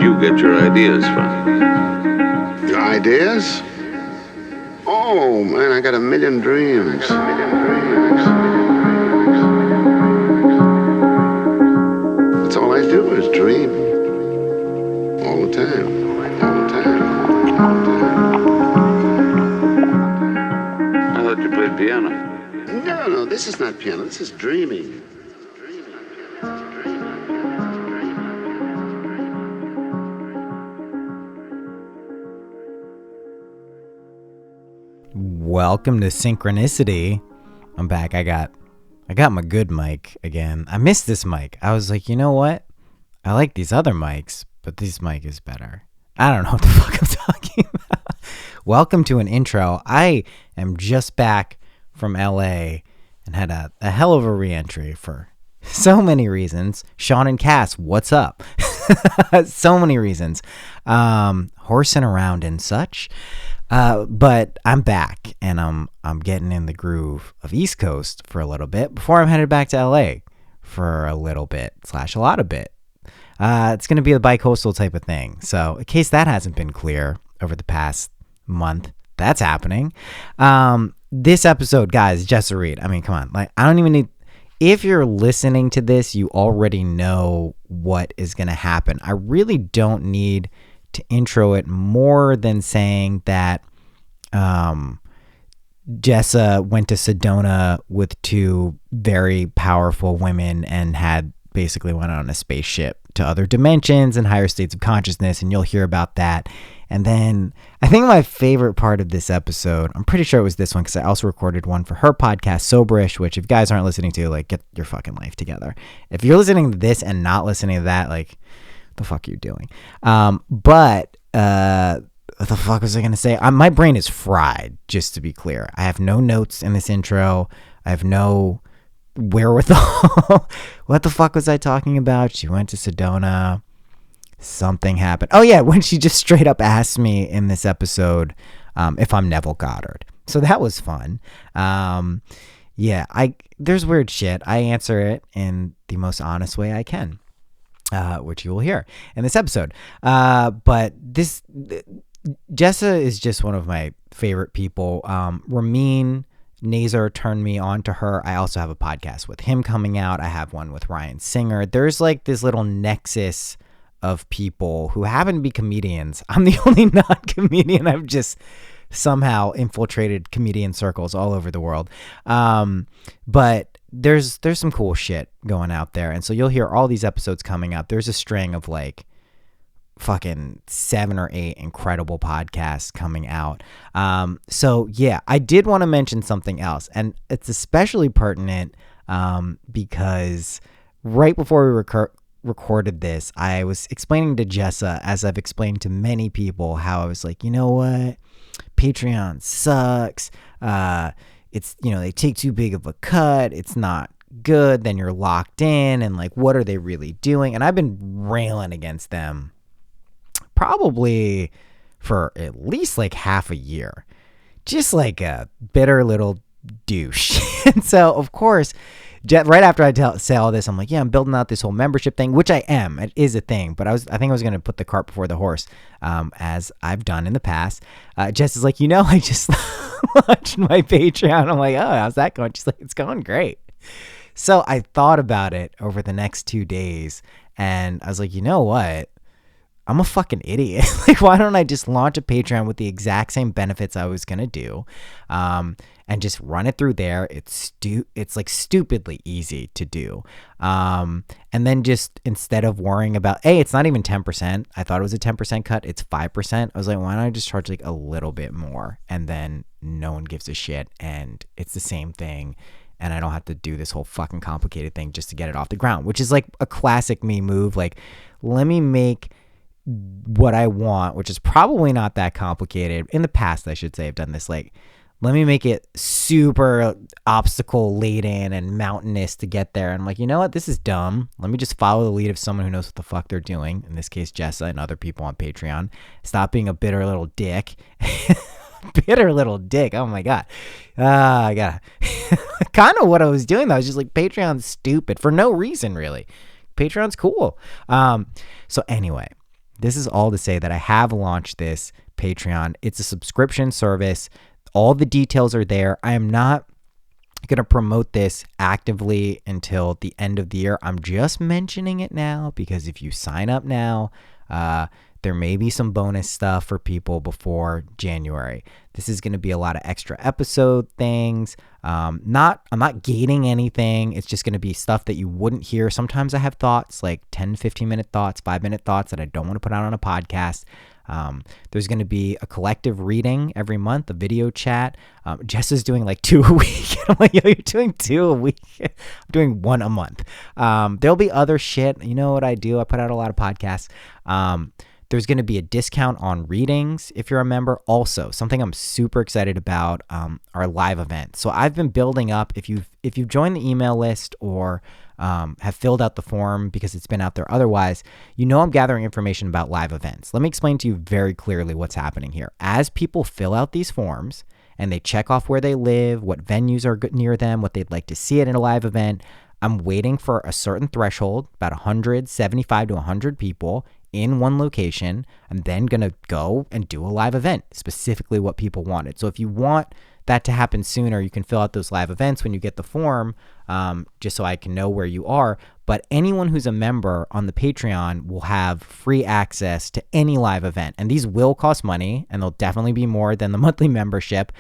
you get your ideas from? Your ideas? Oh, man, I got a million dreams. That's all I do is dream. All the time. I thought you played piano. No, this is not piano. This is dreaming. Welcome to Synchronicity. I'm back. I got my good mic again. I missed this mic. I was like, you know what? I like these other mics, but this mic is better. I don't know what the fuck I'm talking about. Welcome to an intro. I am just back from LA and had a hell of a re-entry for so many reasons. Sean and Cass, what's up? So many reasons. Horsing around and such. But I'm back and I'm getting in the groove of East Coast for a little bit before I'm headed back to LA for a little bit / a lot of bit. It's going to be a bi-coastal type of thing. So in case that hasn't been clear over the past month, that's happening. This episode, guys, Jessa Reed. I mean, come on. Like, I don't even need, if you're listening to this, you already know what is going to happen. I really don't need to intro it more than saying that Jessa went to Sedona with two very powerful women and basically went on a spaceship to other dimensions and higher states of consciousness, and you'll hear about that. And then I think my favorite part of this episode, I'm pretty sure it was this one because I also recorded one for her podcast, Soberish, which if you guys aren't listening to, like, get your fucking life together. If you're listening to this and not listening to that, like, the fuck are you doing? But what the fuck was I gonna say? My brain is fried, just to be clear. I have no notes in this intro. I have no wherewithal. What the fuck was I talking about? She went to Sedona. Something happened. Oh yeah, when she just straight up asked me in this episode if I'm Neville Goddard. So that was fun. Yeah, there's weird shit. I answer it in the most honest way I can. Which you will hear in this episode. But Jessa is just one of my favorite people. Ramin Nazar turned me on to her. I also have a podcast with him coming out. I have one with Ryan Singer. There's like this little nexus of people who happen to be comedians. I'm the only non-comedian. I've just somehow infiltrated comedian circles all over the world. But there's some cool shit going out there. And so you'll hear all these episodes coming out. There's a string of like fucking 7 or 8 incredible podcasts coming out. So yeah, I did want to mention something else, and it's especially pertinent because right before we recorded this, I was explaining to Jessa, as I've explained to many people, how I was like, you know what? Patreon sucks. It's, they take too big of a cut. It's not good. Then you're locked in, and like, what are they really doing? And I've been railing against them probably for at least like half a year, just like a bitter little douche. And so of course, right after I say all this, I'm like, yeah, I'm building out this whole membership thing, which I am. It is a thing, but I think I was going to put the cart before the horse, as I've done in the past. Jess is like, I just launched my Patreon. I'm like, oh, how's that going? She's like, it's going great. So I thought about it over the next 2 days, and I was like, you know what? I'm a fucking idiot. Like, why don't I just launch a Patreon with the exact same benefits I was going to do, and just run it through there. It's like stupidly easy to do. And then just instead of worrying about, it's not even 10%. I thought it was a 10% cut. It's 5%. I was like, why don't I just charge like a little bit more? And then no one gives a shit. And it's the same thing. And I don't have to do this whole fucking complicated thing just to get it off the ground, which is like a classic me move. Like, let me make what I want, which is probably not that complicated. In the past, I should say, I've done this. Like, let me make it super obstacle laden and mountainous to get there. And I'm like, you know what? This is dumb. Let me just follow the lead of someone who knows what the fuck they're doing. In this case, Jessa and other people on Patreon. Stop being a bitter little dick. Bitter little dick. Oh my God. I gotta kind of what I was doing though. I was just like, Patreon's stupid for no reason, really. Patreon's cool. So anyway, this is all to say that I have launched this Patreon. It's a subscription service. All the details are there. I am not going to promote this actively until the end of the year. I'm just mentioning it now because if you sign up now, there may be some bonus stuff for people before January. This is going to be a lot of extra episode things. I'm not gating anything. It's just going to be stuff that you wouldn't hear. Sometimes I have thoughts, like 10, 15-minute thoughts, 5-minute thoughts that I don't want to put out on a podcast. There's going to be a collective reading every month, a video chat. Jess is doing like 2 a week. I'm like, yo, you're doing 2 a week. I'm doing 1 a month. There'll be other shit. You know what I do? I put out a lot of podcasts. There's going to be a discount on readings if you're a member. Also, something I'm super excited about are live events. So I've been building up. If you've joined the email list or have filled out the form because it's been out there otherwise, you know I'm gathering information about live events. Let me explain to you very clearly what's happening here. As people fill out these forms and they check off where they live, what venues are near them, what they'd like to see at a live event, I'm waiting for a certain threshold, about 175 to 100 people in one location. I'm then going to go and do a live event, specifically what people wanted. So if you want that to happen sooner, you can fill out those live events when you get the form, just so I can know where you are. But anyone who's a member on the Patreon will have free access to any live event. And these will cost money, and they'll definitely be more than the monthly membership.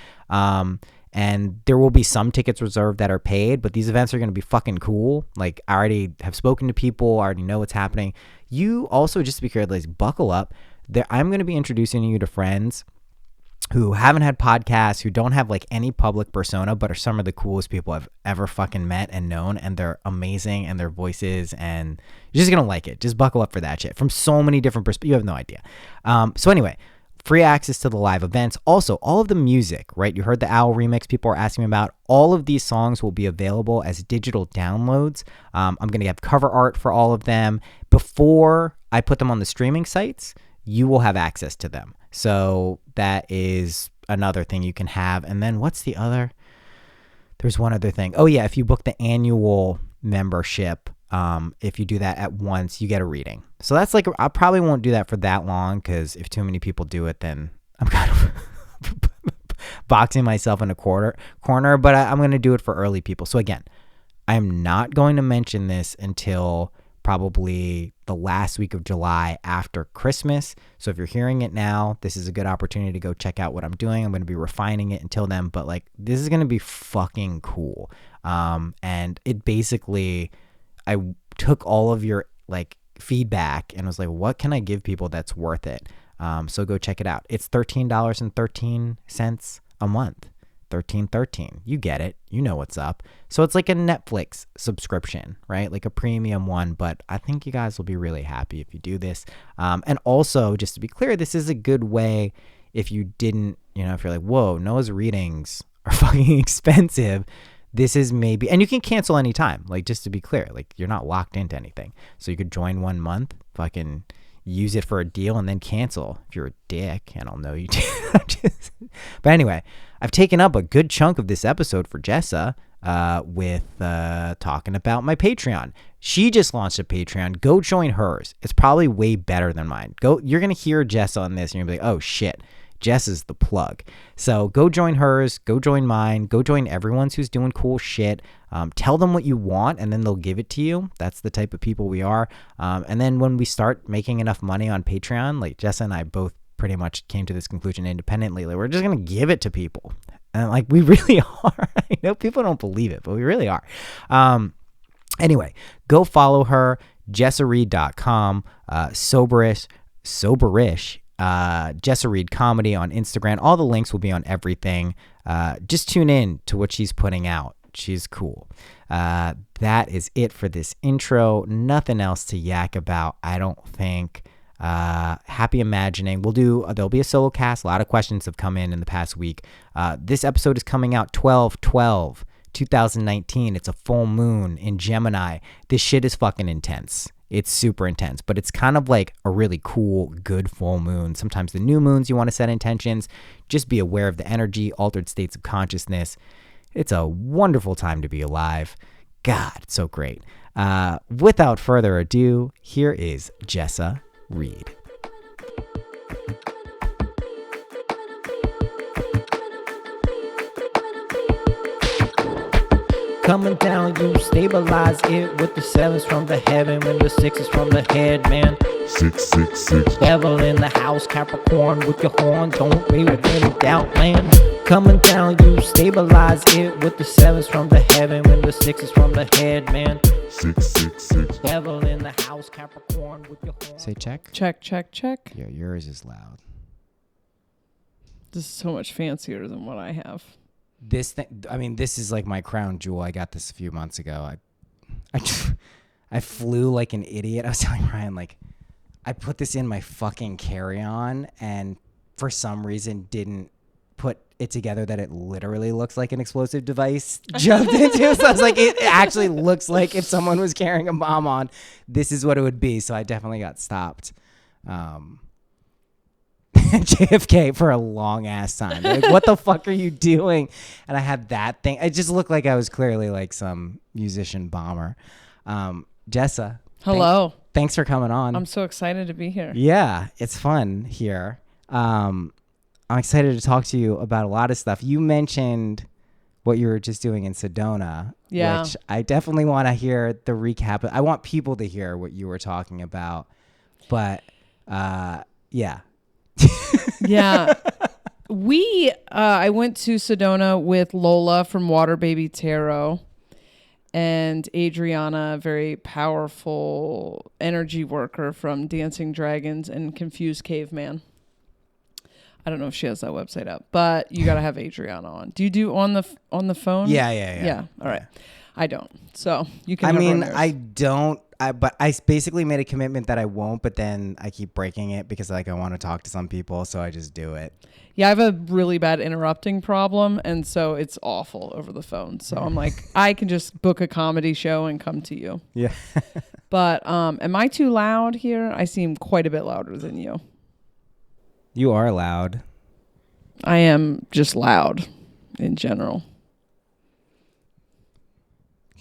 And there will be some tickets reserved that are paid, but these events are going to be fucking cool. Like, I already have spoken to people. I already know what's happening. You also, just to be clear, like, buckle up. I'm going to be introducing you to friends who haven't had podcasts, who don't have like any public persona, but are some of the coolest people I've ever fucking met and known. And they're amazing, and their voices, and you're just going to like it. Just buckle up for that shit from so many different perspectives. You have no idea. So anyway, free access to the live events. Also, all of the music, right? You heard the Owl remix people are asking me about. All of these songs will be available as digital downloads. I'm going to have cover art for all of them. Before I put them on the streaming sites, you will have access to them. So that is another thing you can have. And then what's the other? There's one other thing. Oh yeah, if you book the annual membership, if you do that at once, you get a reading. So that's like, I probably won't do that for that long, because if too many people do it, then I'm kind of boxing myself in a corner. But I'm going to do it for early people. So again, I'm not going to mention this until probably the last week of July after Christmas. So if you're hearing it now, this is a good opportunity to go check out what I'm doing. I'm going to be refining it until then, but like, this is going to be fucking cool. And it basically, I took all of your like feedback and was like, what can I give people that's worth it? So go check it out. It's $13.13 a month. 13.13. You get it. You know what's up. So it's like a Netflix subscription, right? Like a premium one, but I think you guys will be really happy if you do this. And also, just to be clear, this is a good way if you didn't, if you're like, whoa, Noah's readings are fucking expensive. This is maybe, and you can cancel anytime. Like, just to be clear, like, you're not locked into anything. So you could join 1 month, fucking use it for a deal, and then cancel if you're a dick, and I'll know you do. But anyway, I've taken up a good chunk of this episode for Jessa with talking about my Patreon. She just launched a Patreon. Go join hers. It's probably way better than mine. You're going to hear Jessa on this, and you're going to be like, oh shit, Jess is the plug. So go join hers, go join mine, go join everyone's who's doing cool shit. Tell them what you want, and then they'll give it to you. That's the type of people we are. And then when we start making enough money on Patreon, like Jessa and I both pretty much came to this conclusion independently, like, we're just going to give it to people. And like, we really are. I know people don't believe it, but we really are. Anyway, go follow her, jessareed.com, Soberish, Jessa Reed Comedy on Instagram. All the links will be on everything. Just tune in to what she's putting out. She's cool. That is it for this intro. Nothing else to yak about, I don't think. Happy imagining. There'll be a solo cast. A lot of questions have come in the past week. This episode is coming out 12/12/2019. It's a full moon in Gemini. This shit is fucking intense. It's super intense, but it's kind of like a really cool, good full moon. Sometimes the new moons, you want to set intentions. Just be aware of the energy, altered states of consciousness. It's a wonderful time to be alive. God, it's so great. Without further ado, here is Jessa Reed. Coming down, you stabilize it with the 7s from the heaven and the 6s from the head, man. 666. Devil in the house, Capricorn with your horn, don't be with any doubt, man. Coming down, you stabilize it with the 7s from the heaven and the 6s from the head, man. 666. Devil in the house, Capricorn with your horn. Say check. Check, check, check. Yeah, yours is loud. This is so much fancier than what I have. This thing, I mean, this is like my crown jewel. I got this a few months ago. I flew like an idiot. I was telling Ryan, like, I put this in my fucking carry-on and for some reason didn't put it together that it literally looks like an explosive device jumped into. So I was like, it actually looks like if someone was carrying a bomb on, this is what it would be. So I definitely got stopped. JFK for a long ass time. Like, what the fuck are you doing? And I had that thing. It just looked like I was clearly like some musician bomber. Jessa. Hello. Thanks for coming on. I'm so excited to be here. Yeah, it's fun here. I'm excited to talk to you about a lot of stuff. You mentioned what you were just doing in Sedona, which I definitely want to hear the recap. I want people to hear what you were talking about, but yeah. Yeah. I went to Sedona with Lola from Water Baby Tarot and Adriana, a very powerful energy worker from Dancing Dragons and Confused Caveman. I don't know if she has that website up, but you got to have Adriana on. Do you do on the phone? Yeah. All right. I don't. So you can. I have her on mean, yours. I don't. But I basically made a commitment that I won't. But then I keep breaking it because like I want to talk to some people, so I just do it. Yeah, I have a really bad interrupting problem, and so it's awful over the phone. So I'm like, I can just book a comedy show and come to you. Yeah. But am I too loud here? I seem quite a bit louder than you. You are loud. I am just loud in general.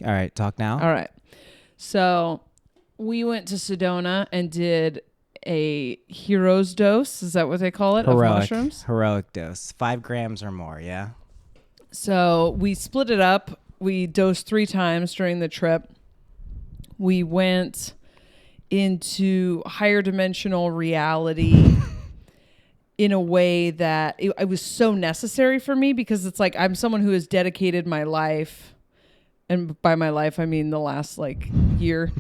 All right, talk now. All right. So we went to Sedona and did a hero's dose. Is that what they call it? Of mushrooms? Heroic dose. 5 grams or more, yeah? So we split it up. We dosed 3 times during the trip. We went into higher dimensional reality in a way that it was so necessary for me because it's like I'm someone who has dedicated my life. And by my life, I mean the last like year.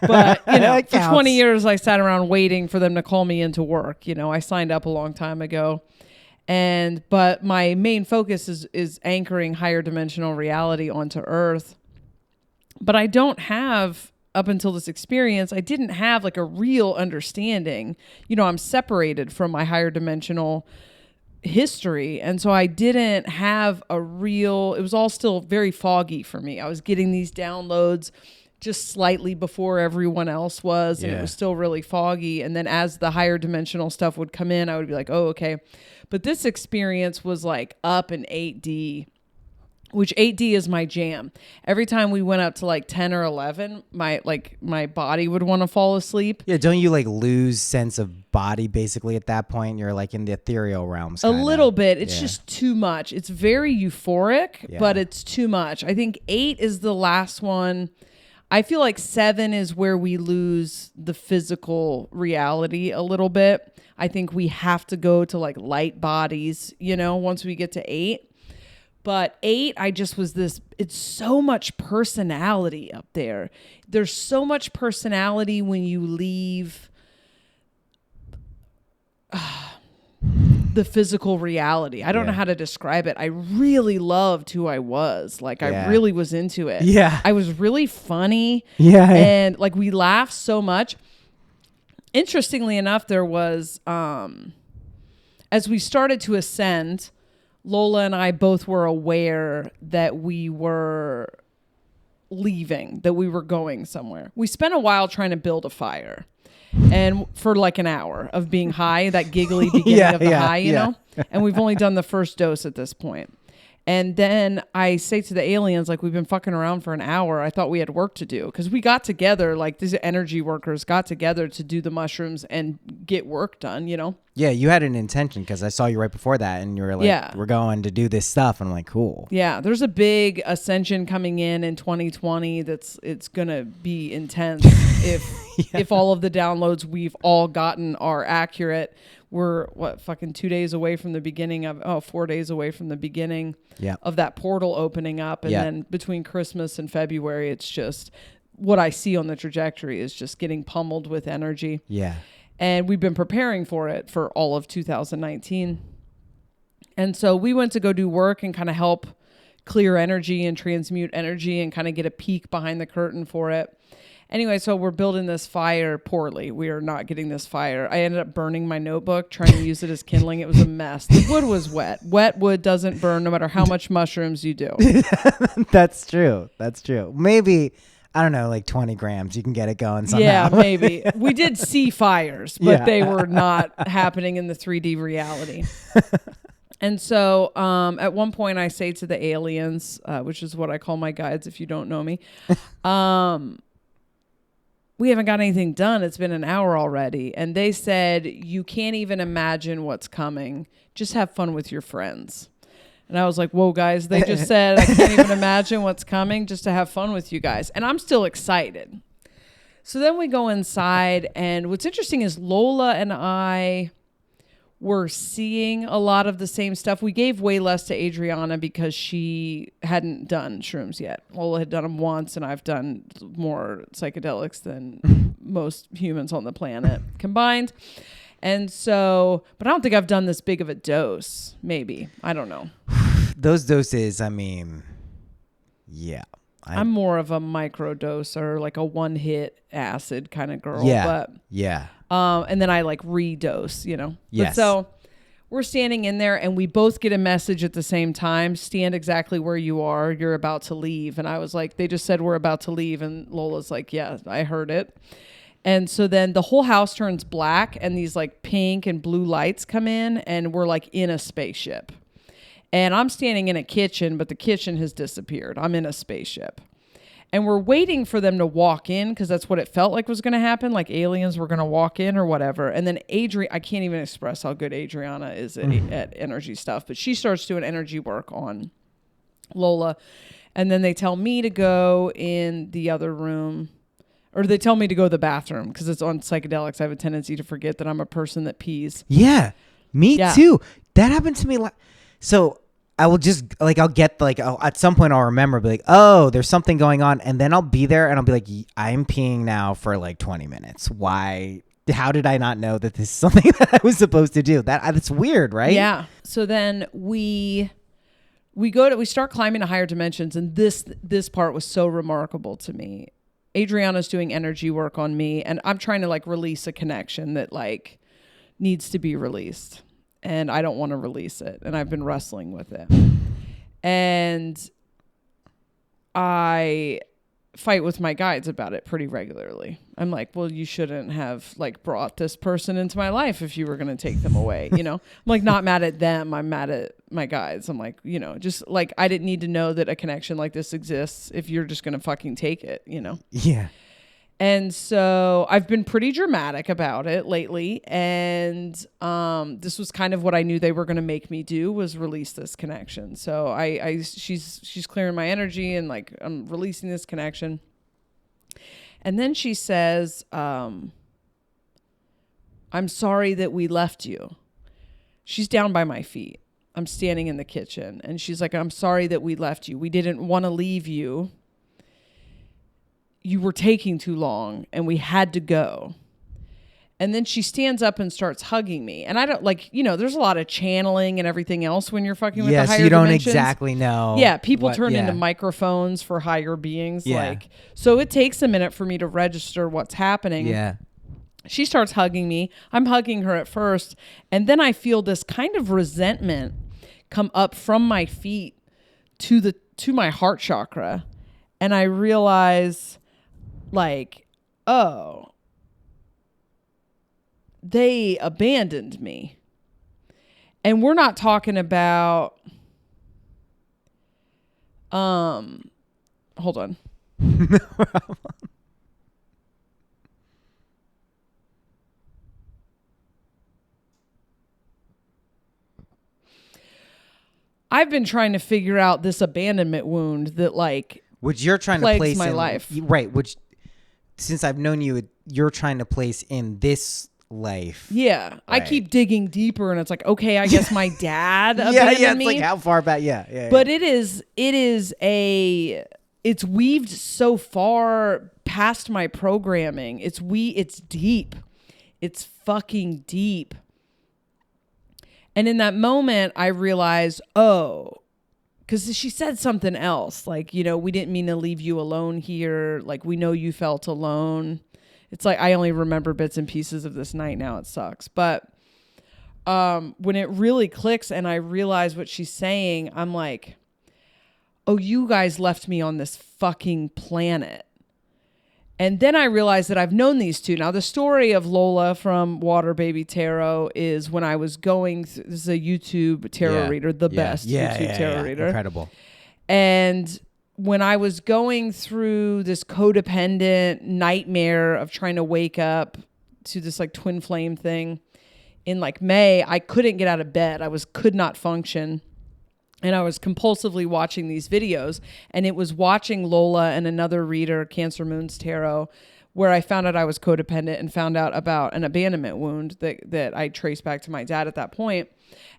But, you know, for 20 years, I sat around waiting for them to call me into work. You know, I signed up a long time ago. But my main focus is anchoring higher dimensional reality onto Earth. But I don't have, up until this experience, I didn't have like a real understanding. You know, I'm separated from my higher dimensional history, and so I didn't have a real, it was all still very foggy for me. I was getting these downloads just slightly before everyone else was, and it was still really foggy. And then as the higher dimensional stuff would come in, I would be like, oh, okay. But this experience was like up in 8D, which 8D is my jam. Every time we went up to like 10 or 11, my body would want to fall asleep. Yeah, don't you like lose sense of body basically at that point? You're like in the ethereal realms. A little bit. It's just too much. It's very euphoric, but it's too much. I think 8 is the last one. I feel like 7 is where we lose the physical reality a little bit. I think we have to go to like light bodies, you know, once we get to 8. But 8, I just was it's so much personality up there. There's so much personality when you leave the physical reality. I don't know how to describe it. I really loved who I was. Like I really was into it. Yeah. I was really funny. Yeah. And like we laughed so much. Interestingly enough, there was, as we started to ascend, Lola and I both were aware that we were leaving, that we were going somewhere. We spent a while trying to build a fire, and for like an hour of being high, that giggly beginning of the high, you know? And we've only done the first dose at this point. And then I say to the aliens, like, we've been fucking around for an hour. I thought we had work to do because we got together, like these energy workers got together to do the mushrooms and get work done, you know? Yeah, you had an intention because I saw you right before that, and you were like, we're going to do this stuff. And I'm like, cool. Yeah, there's a big Ascension coming in 2020 it's going to be intense if all of the downloads we've all gotten are accurate. We're, fucking 2 days away from the beginning of, 4 days away from the beginning of that portal opening up. And then between Christmas and February, it's just what I see on the trajectory is just getting pummeled with energy. Yeah. And we've been preparing for it for all of 2019. And so we went to go do work and kind of help clear energy and transmute energy and kind of get a peek behind the curtain for it. Anyway, so we're building this fire poorly. We are not getting this fire. I ended up burning my notebook, trying to use it as kindling. It was a mess. The wood was wet. Wet wood doesn't burn no matter how much mushrooms you do. That's true. That's true. Maybe, I don't know, like 20 grams. You can get it going somehow. Yeah, maybe. We did see fires, but they were not happening in the 3D reality. And so at one point I say to the aliens, which is what I call my guides if you don't know me, we haven't got anything done. It's been an hour already. And they said, you can't even imagine what's coming. Just have fun with your friends. And I was like, whoa, guys, they just said, I can't even imagine what's coming, just to have fun with you guys. And I'm still excited. So then we go inside. And what's interesting is Lola and I were seeing a lot of the same stuff. We gave way less to Adriana because she hadn't done shrooms yet. Lola had done them once, and I've done more psychedelics than most humans on the planet combined. And so, but I don't think I've done this big of a dose. Maybe. I don't know. Those doses, I mean, yeah. I'm more of a micro doser, like a one-hit acid kind of girl. Yeah. But, yeah. And then I like redose, you know. Yes. But so we're standing in there and we both get a message at the same time. Stand exactly where you are. You're about to leave. And I was like, they just said we're about to leave. And Lola's like, yeah, I heard it. And so then the whole house turns black and these like pink and blue lights come in and we're like in a spaceship. And I'm standing in a kitchen, but the kitchen has disappeared. I'm in a spaceship. And we're waiting for them to walk in because that's what it felt like was going to happen. Like aliens were going to walk in or whatever. And then I can't even express how good Adriana is at energy stuff. But she starts doing energy work on Lola. And then they tell me to go in the other room. Or they tell me to go to the bathroom because it's on psychedelics. I have a tendency to forget that I'm a person that pees. Yeah, me too. That happened to me. So I will just I'll get at some point I'll remember, be like, oh, there's something going on. And then I'll be there and I'll be like, I'm peeing now for like 20 minutes. Why? How did I not know that this is something that I was supposed to do? That's weird, right? Yeah. So then we start climbing to higher dimensions. And this part was so remarkable to me. Adriana's doing energy work on me and I'm trying to like release a connection that like needs to be released and I don't want to release it and I've been wrestling with it and I fight with my guides about it pretty regularly. I'm like, well, you shouldn't have like brought this person into my life if you were going to take them away. You know, I'm like not mad at them. I'm mad at my guides. I'm like, you know, just like, I didn't need to know that a connection like this exists if you're just going to fucking take it, you know? Yeah. And so I've been pretty dramatic about it lately. And this was kind of what I knew they were going to make me do was release this connection. So she's clearing my energy and like I'm releasing this connection. And then she says, I'm sorry that we left you. She's down by my feet. I'm standing in the kitchen and she's like, I'm sorry that we left you. We didn't want to leave you. You were taking too long and we had to go. And then she stands up and starts hugging me. And I don't there's a lot of channeling and everything else when you're fucking with the higher dimensions. Yes, you don't exactly know. Yeah, people turn into microphones for higher beings. Yeah. So it takes a minute for me to register what's happening. Yeah. She starts hugging me. I'm hugging her at first. And then I feel this kind of resentment come up from my feet to my heart chakra. And I realize like, oh, they abandoned me. And we're not talking about, hold on. I've been trying to figure out this abandonment wound that like which you're trying to plagues place my in life. Right, which since I've known you, you're trying to place in this life. Yeah, Right. I keep digging deeper, and it's like, okay, I guess my dad Yeah, abandoned it's me. like how far back? Yeah. But it's weaved so far past my programming. It's deep. It's fucking deep. And in that moment, I realized, because she said something else, like, you know, we didn't mean to leave you alone here. Like, we know you felt alone. It's like I only remember bits and pieces of this night now. It sucks. But when it really clicks and I realize what she's saying, I'm like, oh, you guys left me on this fucking planet. And then I realized that I've known these two. Now, the story of Lola from Water Baby Tarot is when I was going this is a YouTube tarot reader, the best YouTube tarot reader. Incredible. And when I was going through this codependent nightmare of trying to wake up to this like twin flame thing in like May, I couldn't get out of bed. Could not function. And I was compulsively watching these videos, and it was watching Lola and another reader, Cancer Moon's Tarot, where I found out I was codependent and found out about an abandonment wound that I traced back to my dad at that point.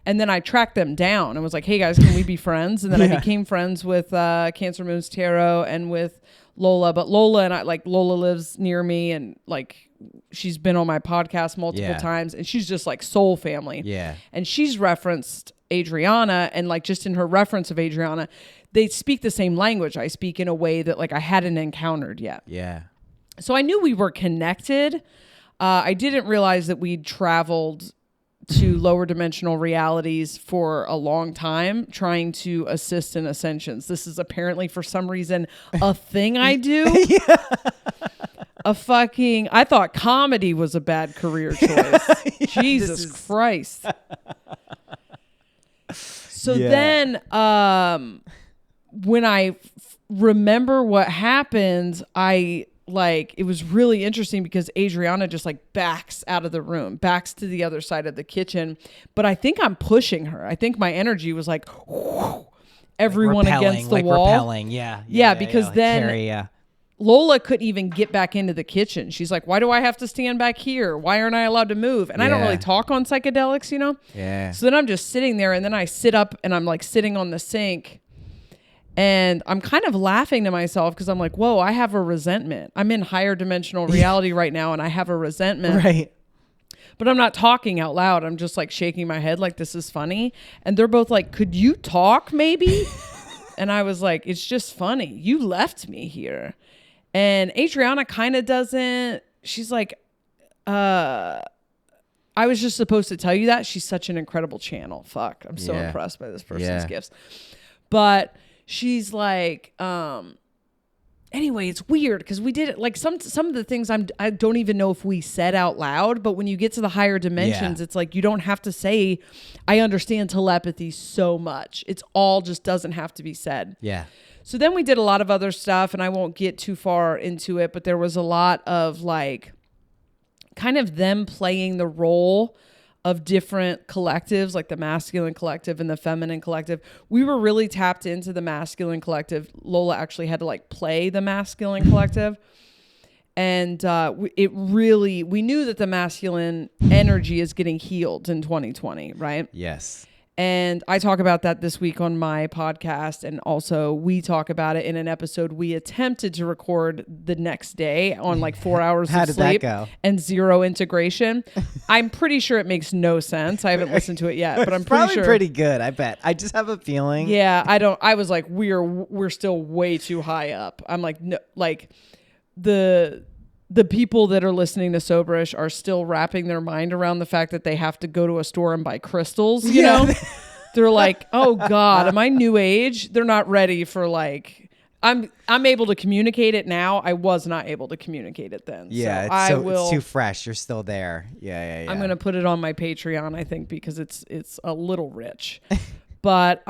And then I tracked them down and was like, hey guys, can we be friends? And then I became friends with Cancer Moon's Tarot and with Lola. But Lola and I, like, Lola lives near me, and like she's been on my podcast multiple times, and she's just like soul family. Yeah. And she's referenced Adriana, and like just in her reference of Adriana, they speak the same language I speak in a way that like I hadn't encountered yet. Yeah. So I knew we were connected. I didn't realize that we'd traveled to lower dimensional realities for a long time trying to assist in ascensions. This is apparently for some reason a thing I do. I thought comedy was a bad career choice. Jesus Christ. So then when I remember what happened, it was really interesting because Adriana just like backs out of the room, backs to the other side of the kitchen. But I think I'm pushing her. I think my energy was like everyone like repelling, against the like wall. Repelling. Because like then Lola couldn't even get back into the kitchen. She's like, why do I have to stand back here? Why aren't I allowed to move? And I don't really talk on psychedelics, you know? Yeah. So then I'm just sitting there, and then I sit up and I'm like sitting on the sink, and I'm kind of laughing to myself because I'm like, whoa, I have a resentment. I'm in higher dimensional reality right now, and I have a resentment. Right. But I'm not talking out loud. I'm just like shaking my head like this is funny. And they're both like, could you talk maybe? And I was like, it's just funny. You left me here. And Adriana kind of doesn't. She's like, I was just supposed to tell you that. She's such an incredible channel. Fuck. I'm so impressed by this person's gifts. But she's like, anyway, it's weird because we did it. Like some of the things I don't even know if we said out loud, but when you get to the higher dimensions, it's like you don't have to say, I understand telepathy so much. It's all just doesn't have to be said. Yeah. So then we did a lot of other stuff, and I won't get too far into it, but there was a lot of like kind of them playing the role of different collectives, like the masculine collective and the feminine collective. We were really tapped into the masculine collective. Lola actually had to like play the masculine collective. And we knew that the masculine energy is getting healed in 2020, right? Yes. And I talk about that this week on my podcast. And also we talk about it in an episode we attempted to record the next day on like 4 hours How of did sleep that go? and zero integration. I'm pretty sure it makes no sense. I haven't listened to it yet, but I'm pretty Probably sure. pretty good, I bet. I just have a feeling. Yeah, I was like, we're still way too high up. I'm like, no, like the people that are listening to Soberish are still wrapping their mind around the fact that they have to go to a store and buy crystals, you know? They're like, oh God, am I new age? They're not ready for like, I'm able to communicate it now. I was not able to communicate it then. Yeah, it's too fresh. You're still there. Yeah. I'm going to put it on my Patreon, I think, because it's a little rich. But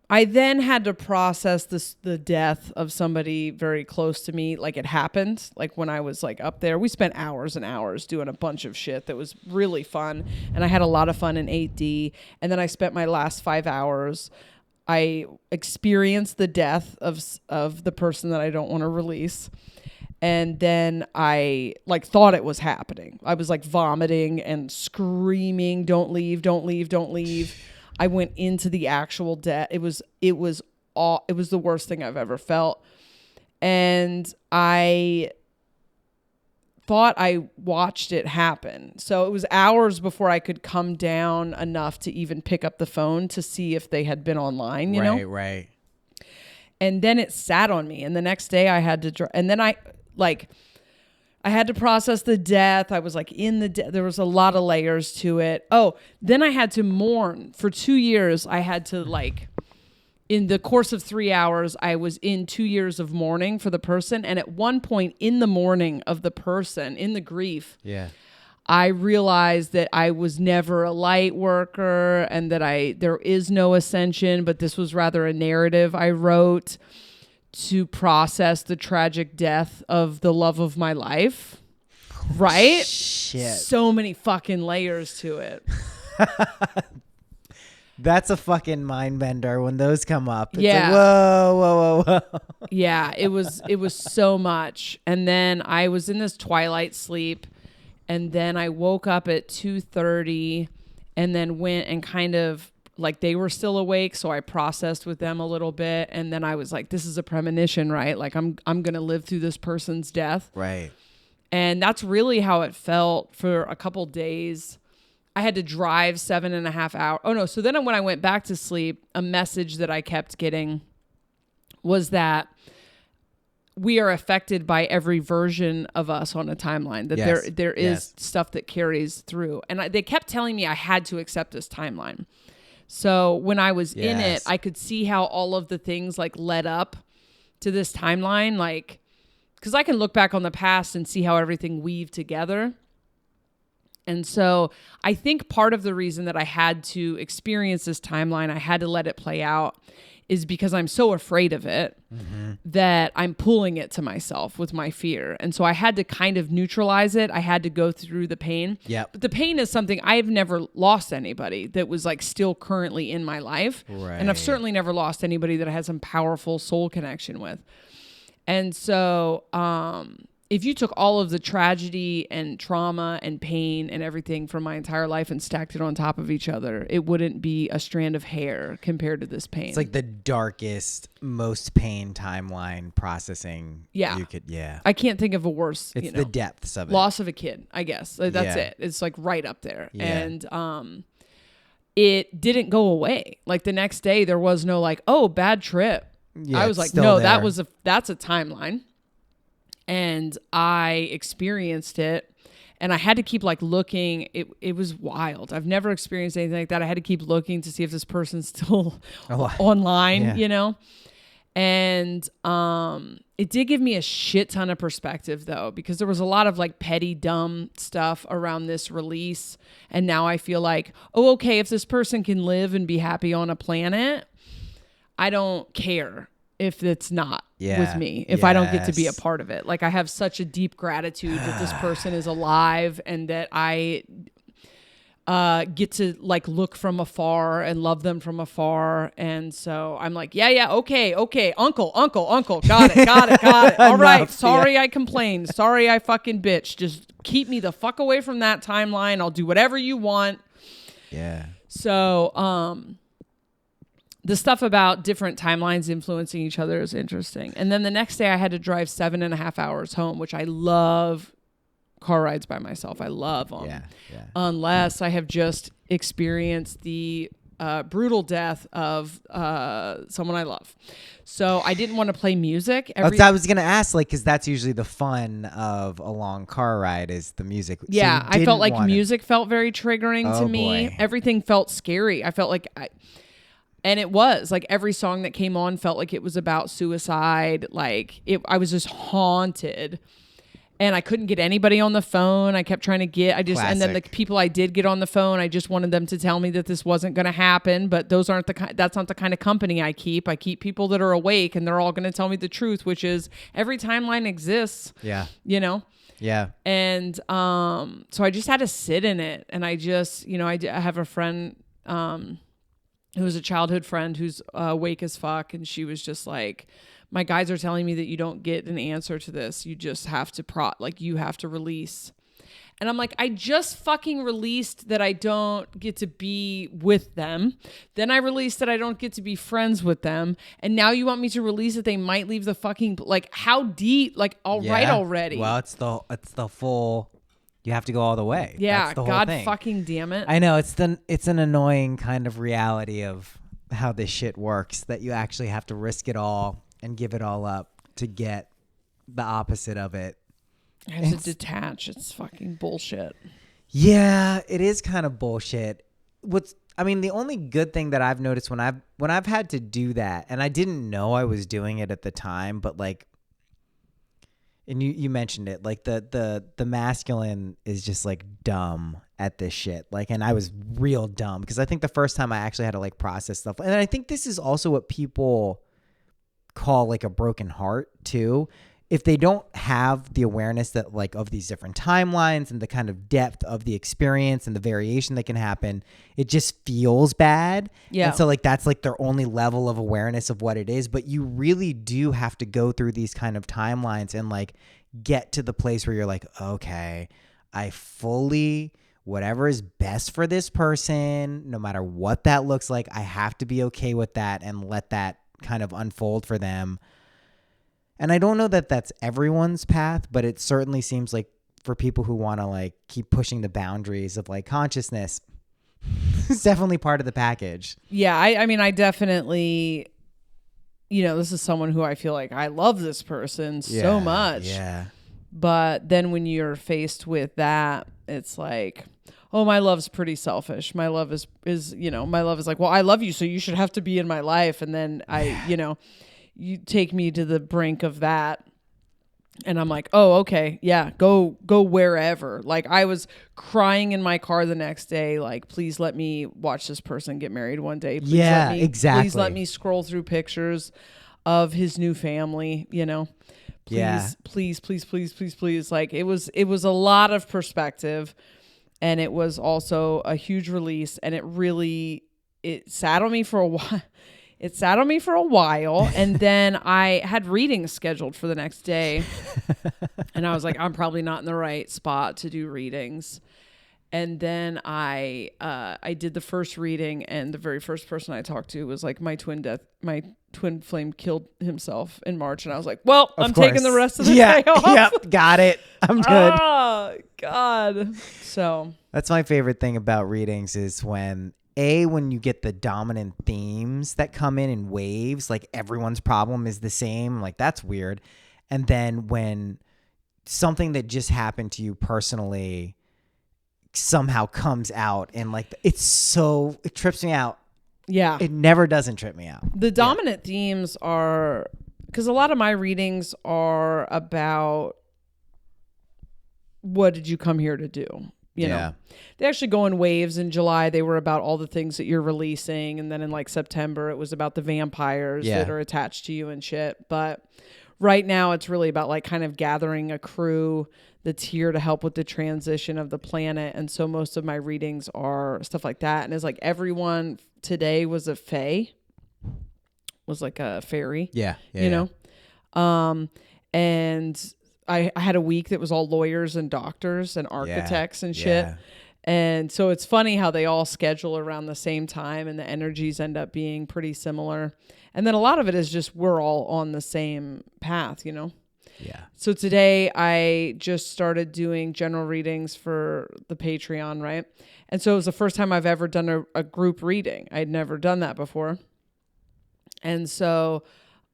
I then had to process the death of somebody very close to me. Like it happened, like when I was like up there. We spent hours and hours doing a bunch of shit that was really fun. And I had a lot of fun in 8D. And then I spent my last 5 hours. I experienced the death of the person that I don't want to release. And then I like thought it was happening. I was like vomiting and screaming, "Don't leave, don't leave, don't leave." I went into the actual death. It was the worst thing I've ever felt. And I thought I watched it happen. So it was hours before I could come down enough to even pick up the phone to see if they had been online, you know? Right. And then it sat on me. And the next day I had to, and then I had to process the death. I was like there was a lot of layers to it. Oh, then I had to mourn for 2 years. I had to in the course of 3 hours, I was in 2 years of mourning for the person. And at one point in the mourning of the person, in the grief, I realized that I was never a light worker and that there is no ascension, but this was rather a narrative I wrote to process the tragic death of the love of my life. Right? Shit. So many fucking layers to it. That's a fucking mind bender when those come up. It's Yeah. like, whoa. Yeah, it was so much. And then I was in this twilight sleep, and then I woke up at 2:30 and then went and kind of like they were still awake, so I processed with them a little bit, and then I was like, this is a premonition, right? Like I'm going to live through this person's death. Right. And that's really how it felt for a couple days. I had to drive 7.5 hours. Oh no. So then when I went back to sleep, a message that I kept getting was that we are affected by every version of us on a timeline, that there is stuff that carries through. And they kept telling me I had to accept this timeline. So when I was in it, I could see how all of the things like led up to this timeline, like, because I can look back on the past and see how everything weaved together. And so I think part of the reason that I had to experience this timeline, I had to let it play out, is because I'm so afraid of it that I'm pulling it to myself with my fear. And so I had to kind of neutralize it. I had to go through the pain. Yep. But the pain is something I've never lost anybody that was like still currently in my life. Right. And I've certainly never lost anybody that I had some powerful soul connection with. And so if you took all of the tragedy and trauma and pain and everything from my entire life and stacked it on top of each other, it wouldn't be a strand of hair compared to this pain. It's like the darkest, most pain timeline processing. Yeah. You could, I can't think of a worse. It's the depths of it. Loss of a kid, I guess. That's it. It's like right up there. Yeah. And it didn't go away. Like the next day there was no like, oh, bad trip. Yeah, I was like, no, that's a timeline. And I experienced it, and I had to keep like looking. It was wild. I've never experienced anything like that. I had to keep looking to see if this person's still online, you know? And it did give me a shit ton of perspective though, because there was a lot of like petty, dumb stuff around this release. And now I feel like, oh, okay, if this person can live and be happy on a planet, I don't care if it's not with me, if I don't get to be a part of it. Like I have such a deep gratitude that this person is alive and that I get to like look from afar and love them from afar. And so I'm like, okay. Uncle. Got it. All right. Sorry I complained. Sorry I fucking bitched. Just keep me the fuck away from that timeline. I'll do whatever you want. Yeah. So, the stuff about different timelines influencing each other is interesting. And then the next day I had to drive 7.5 hours home, which I love car rides by myself. I love them. Yeah. Unless I have just experienced the brutal death of someone I love. So I didn't want to play music. I was going to ask, like, because that's usually the fun of a long car ride is the music. Yeah, I felt like music felt very triggering to me. Boy. Everything felt scary. I felt like and it was like every song that came on felt like it was about suicide. Like I was just haunted. And I couldn't get anybody on the phone. I kept trying to get, and then the people I did get on the phone, I just wanted them to tell me that this wasn't going to happen. But that's not the kind of company I keep. I keep people that are awake and they're all going to tell me the truth, which is every timeline exists. Yeah. You know? Yeah. And so I just had to sit in it. And I just, I have a friend who was a childhood friend who's awake as fuck. And she was just like, my guides are telling me that you don't get an answer to this. You just have to you have to release. And I'm like, I just fucking released that I don't get to be with them. Then I released that I don't get to be friends with them. And now you want me to release that they might leave the fucking, like, how deep? Like, right already. Well, it's the full, you have to go all the way. Yeah. That's the whole God thing. fucking damn it. I know it's an annoying kind of reality of how this shit works, that you actually have to risk it all and give it all up to get the opposite of it. I have to detach. It's fucking bullshit. Yeah, it is kind of bullshit. The only good thing that I've noticed when I've had to do that, and I didn't know I was doing it at the time, but like, and you mentioned it, like the masculine is just like dumb at this shit. Like, and I was real dumb because I think the first time I actually had to like process stuff, and I think this is also what people call like a broken heart too. If they don't have the awareness that like of these different timelines and the kind of depth of the experience and the variation that can happen, it just feels bad. Yeah. And so like that's like their only level of awareness of what it is. But you really do have to go through these kind of timelines and like get to the place where you're like, okay, I fully, whatever is best for this person, no matter what that looks like, I have to be okay with that and let that kind of unfold for them. And I don't know that that's everyone's path, but it certainly seems like for people who want to like keep pushing the boundaries of like consciousness, it's definitely part of the package. Yeah. I definitely, this is someone who I feel like I love this person so much. Yeah. But then when you're faced with that, it's like, oh, my love's pretty selfish. My love is my love is like, well, I love you, so you should have to be in my life. And then you take me to the brink of that. And I'm like, oh, okay. Yeah. Go wherever. Like, I was crying in my car the next day. Like, please let me watch this person get married one day. Please exactly. Please let me scroll through pictures of his new family, Please, please. Like, it was a lot of perspective. And it was also a huge release, and it sat on me for a while. And then I had readings scheduled for the next day. And I was like, I'm probably not in the right spot to do readings. And then I did the first reading, and the very first person I talked to was like, my twin flame killed himself in March. And I was like, well, I'm taking the rest of the day off. Yep, got it. I'm good. Oh, God. So that's my favorite thing about readings is when you get the dominant themes that come in waves, like everyone's problem is the same, like that's weird. And then when something that just happened to you personally somehow comes out and like it trips me out. Yeah. It never doesn't trip me out. The dominant themes are, because a lot of my readings are about what did you come here to do? You know, they actually go in waves. In July, they were about all the things that you're releasing. And then in like September, it was about the vampires that are attached to you and shit. But right now it's really about like kind of gathering a crew that's here to help with the transition of the planet. And so most of my readings are stuff like that. And it's like everyone today was a fae, was like a fairy, you know? And I had a week that was all lawyers and doctors and architects and shit. Yeah. And so it's funny how they all schedule around the same time and the energies end up being pretty similar. And then a lot of it is just we're all on the same path, you know? Yeah. So today I just started doing general readings for the Patreon, right? And so it was the first time I've ever done a group reading. I'd never done that before. And so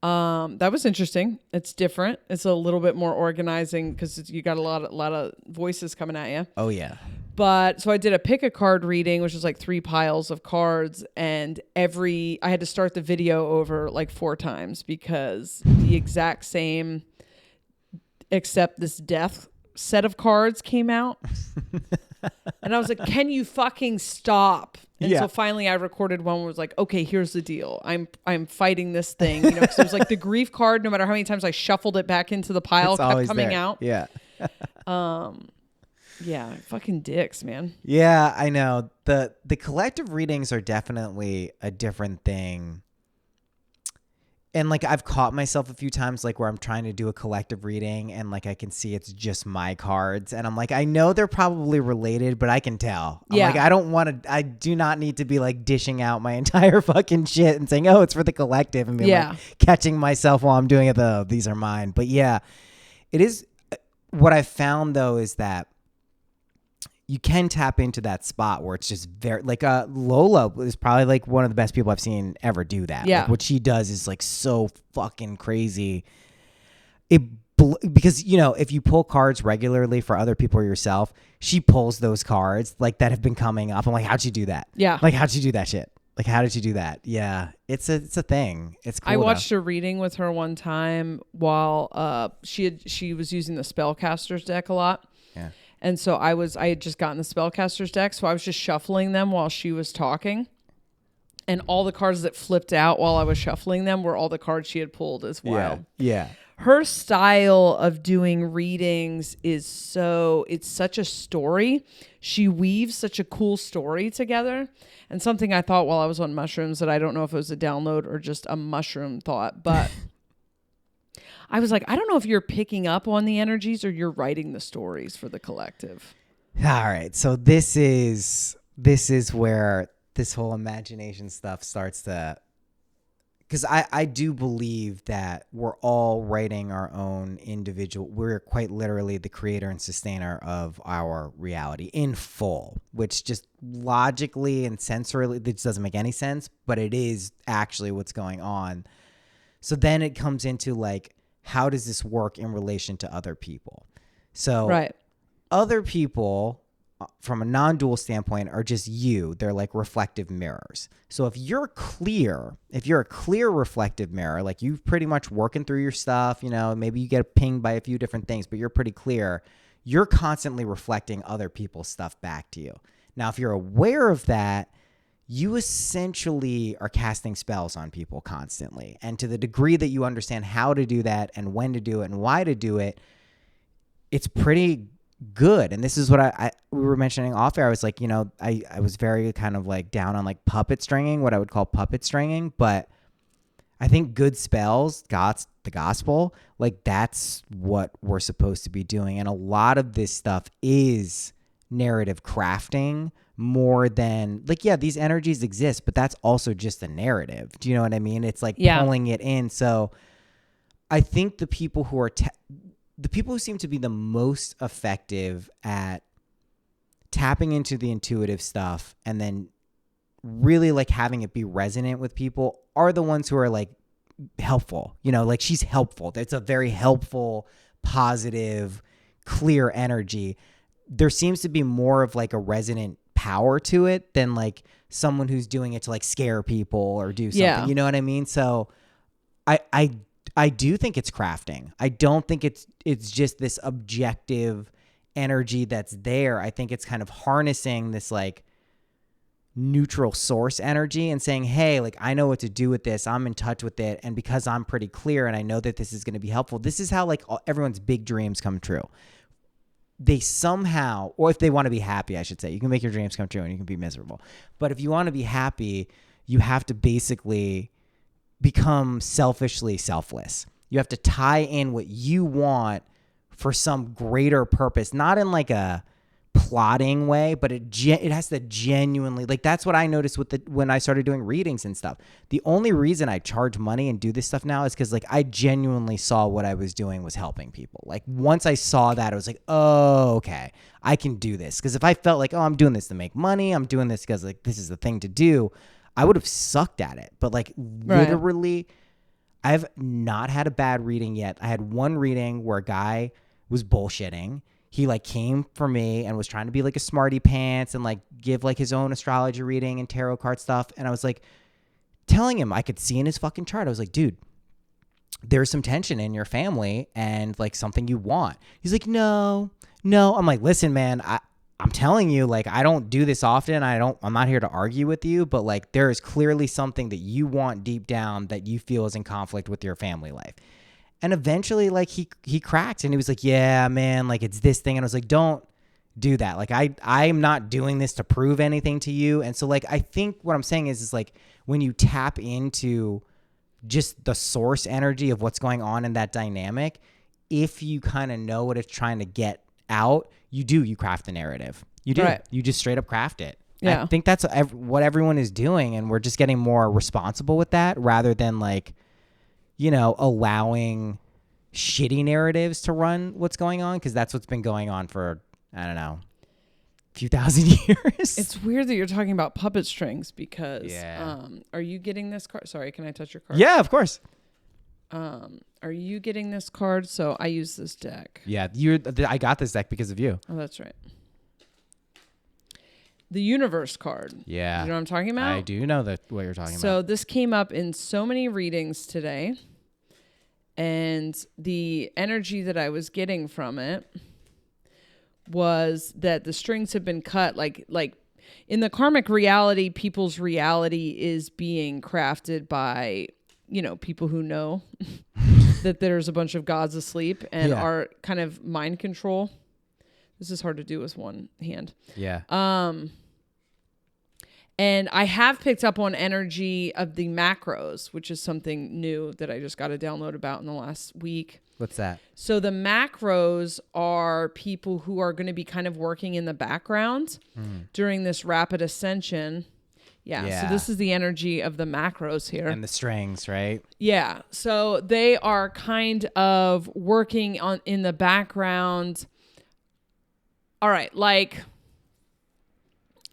that was interesting. It's different. It's a little bit more organizing because you got a lot of voices coming at you. Oh yeah. But so I did a pick a card reading, which was like 3 piles of cards, and I had to start the video over like 4 times because the exact same, except this death set of cards came out. And I was like, can you fucking stop? And so finally I recorded one where it was like, okay, here's the deal. I'm fighting this thing, because it was like the grief card, no matter how many times I shuffled it back into the pile, kept coming out. Yeah. Yeah, fucking dicks, man. Yeah, I know. The collective readings are definitely a different thing. And like I've caught myself a few times like where I'm trying to do a collective reading and like I can see it's just my cards and I'm like, I know they're probably related, but I can tell. I'm like, I do not need to be like dishing out my entire fucking shit and saying, oh, it's for the collective and being like catching myself while I'm doing it though. These are mine. But yeah, it is. What I found though is that you can tap into that spot where it's just very like Lola is probably like one of the best people I've seen ever do that. Yeah. Like, what she does is like so fucking crazy. Because, if you pull cards regularly for other people or yourself, she pulls those cards like that have been coming up. I'm like, how'd you do that? Yeah. Like, how'd you do that shit? Like, how did you do that? Yeah. It's a thing. It's cool. I watched a reading with her one time while she was using the spellcaster's deck a lot. Yeah. And so I had just gotten the spellcaster's deck, so I was just shuffling them while she was talking. And all the cards that flipped out while I was shuffling them were all the cards she had pulled as well. Yeah. Her style of doing readings it's such a story. She weaves such a cool story together. And something I thought while I was on mushrooms that I don't know if it was a download or just a mushroom thought, but I was like, I don't know if you're picking up on the energies or you're writing the stories for the collective. All right. So this is where this whole imagination stuff starts to, because I do believe that we're all writing our own individual. We're quite literally the creator and sustainer of our reality in full, which just logically and sensorily, this doesn't make any sense, but it is actually what's going on. So then it comes into like, how does this work in relation to other people? So other people from a non-dual standpoint are just you. They're like reflective mirrors. So if you're a clear reflective mirror, like you're pretty much working through your stuff, maybe you get pinged by a few different things, but you're pretty clear. You're constantly reflecting other people's stuff back to you. Now, if you're aware of that, you essentially are casting spells on people constantly. And to the degree that you understand how to do that and when to do it and why to do it, it's pretty good. And this is what we were mentioning off air. I was like, I was very kind of like down on like puppet stringing, what I would call puppet stringing. But I think good spells, God's the gospel, like that's what we're supposed to be doing. And a lot of this stuff is narrative crafting more than like, yeah, these energies exist, but that's also just a narrative. Do you know what I mean? It's like pulling it in. So I think the people who are the people who seem to be the most effective at tapping into the intuitive stuff and then really like having it be resonant with people are the ones who are like helpful, like she's helpful. It's a very helpful, positive, clear energy. There seems to be more of like a resonant power to it than like someone who's doing it to like scare people or do something. Yeah. You know what I mean? So I do think it's crafting. I don't think it's just this objective energy that's there. I think it's kind of harnessing this like neutral source energy and saying, hey, like I know what to do with this. I'm in touch with it. And because I'm pretty clear and I know that this is going to be helpful, this is how like everyone's big dreams come true. They somehow, or if they want to be happy, I should say, you can make your dreams come true and you can be miserable. But if you want to be happy, you have to basically become selfishly selfless. You have to tie in what you want for some greater purpose, not in like a plotting way, but it has to genuinely, like that's what I noticed when I started doing readings and stuff. The only reason I charge money and do this stuff now is because like I genuinely saw what I was doing was helping people. Like once I saw that, I was like, oh, okay, I can do this. Because if I felt like, oh, I'm doing this to make money, I'm doing this because like this is the thing to do, I would have sucked at it. But like literally, I've not had a bad reading yet. I had one reading where a guy was bullshitting. He like came for me and was trying to be like a smarty pants and like give like his own astrology reading and tarot card stuff. And I was like telling him, I could see in his fucking chart. I was like, dude, there's some tension in your family and like something you want. He's like, no. I'm like, listen, man, I'm telling you, like, I don't do this often. I'm not here to argue with you, but like, there is clearly something that you want deep down that you feel is in conflict with your family life. And eventually, like, he cracked and he was like, yeah, man, like, it's this thing. And I was like, don't do that. Like, I'm not doing this to prove anything to you. And so, like, I think what I'm saying is like, when you tap into just the source energy of what's going on in that dynamic, if you kind of know what it's trying to get out, you craft the narrative. You do. Right. You just straight up craft it. Yeah. I think that's what everyone is doing, and we're just getting more responsible with that rather than like, allowing shitty narratives to run what's going on, because that's what's been going on for, I don't know, a few thousand years. It's weird that you're talking about puppet strings because are you getting this card? Sorry, can I touch your card? Yeah, of course. Are you getting this card? So I use this deck. Yeah, I got this deck because of you. Oh, that's right. The universe card. Yeah. You know what I'm talking about? I do know what you're talking about. So this came up in so many readings today. And the energy that I was getting from it was that the strings have been cut. Like in the karmic reality, people's reality is being crafted by, people who know that there's a bunch of gods asleep and are kind of mind control. This is hard to do with one hand. Yeah. And I have picked up on energy of the macros, which is something new that I just got a download about in the last week. What's that? So the macros are people who are going to be kind of working in the background during this rapid ascension. Yeah. So this is the energy of the macros here. And the strings, right? Yeah. So they are kind of working in the background. All right. Like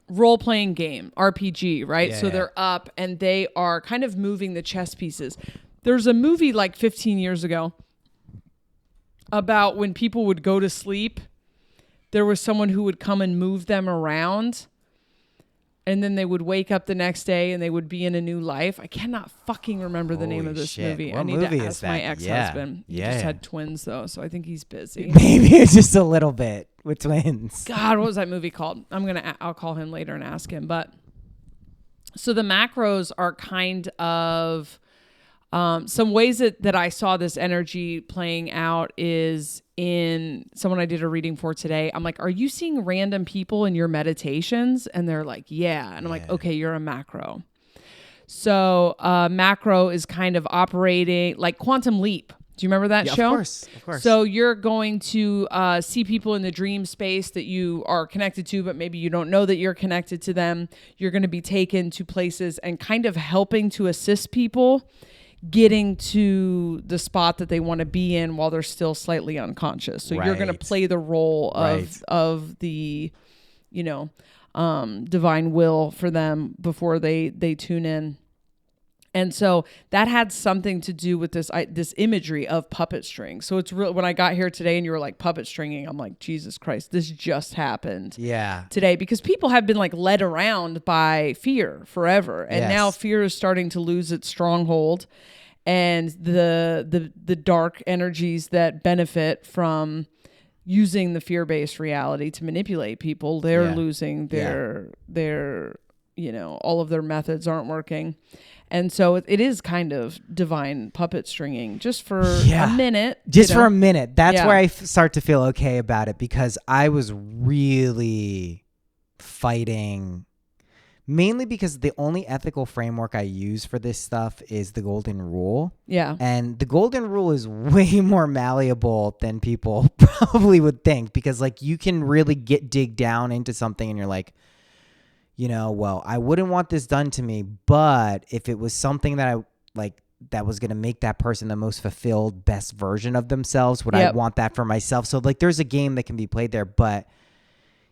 role-playing game, RPG, right? So they're up and they are kind of moving the chess pieces. There's a movie like 15 years ago about when people would go to sleep, there was someone who would come and move them around, and then they would wake up the next day and they would be in a new life. I cannot fucking remember the name of this movie. What I need movie to is ask that? my ex-husband. He Yeah. just had twins though, so I think he's busy. Maybe it's just a little bit with twins. God, what was that movie called? I'll call him later and ask him. But so the macros are kind of some ways that I saw this energy playing out is in someone I did a reading for today. I'm like, are you seeing random people in your meditations? And they're like, yeah. And I'm like, okay, you're a macro. So macro is kind of operating like Quantum Leap. Do you remember that show? Of course. So you're going to see people in the dream space that you are connected to, but maybe you don't know that you're connected to them. You're going to be taken to places and kind of helping to assist people getting to the spot that they want to be in while they're still slightly unconscious. So you're going to play the role of the, divine will for them before they tune in. And so that had something to do with this imagery of puppet string. So it's real. When I got here today and you were like puppet stringing, I'm like, Jesus Christ, this just happened today, because people have been like led around by fear forever. And now fear is starting to lose its stronghold, and the dark energies that benefit from using the fear-based reality to manipulate people, they're losing their all of their methods aren't working. And so it is kind of divine puppet stringing just for a minute. Just for a minute. That's where I start to feel okay about it, because I was really fighting, mainly because the only ethical framework I use for this stuff is the golden rule. Yeah. And the golden rule is way more malleable than people probably would think, because like you can really dig down into something and you're like, well, I wouldn't want this done to me, but if it was something that I like that was going to make that person the most fulfilled, best version of themselves, would I want that for myself? So like there's a game that can be played there, but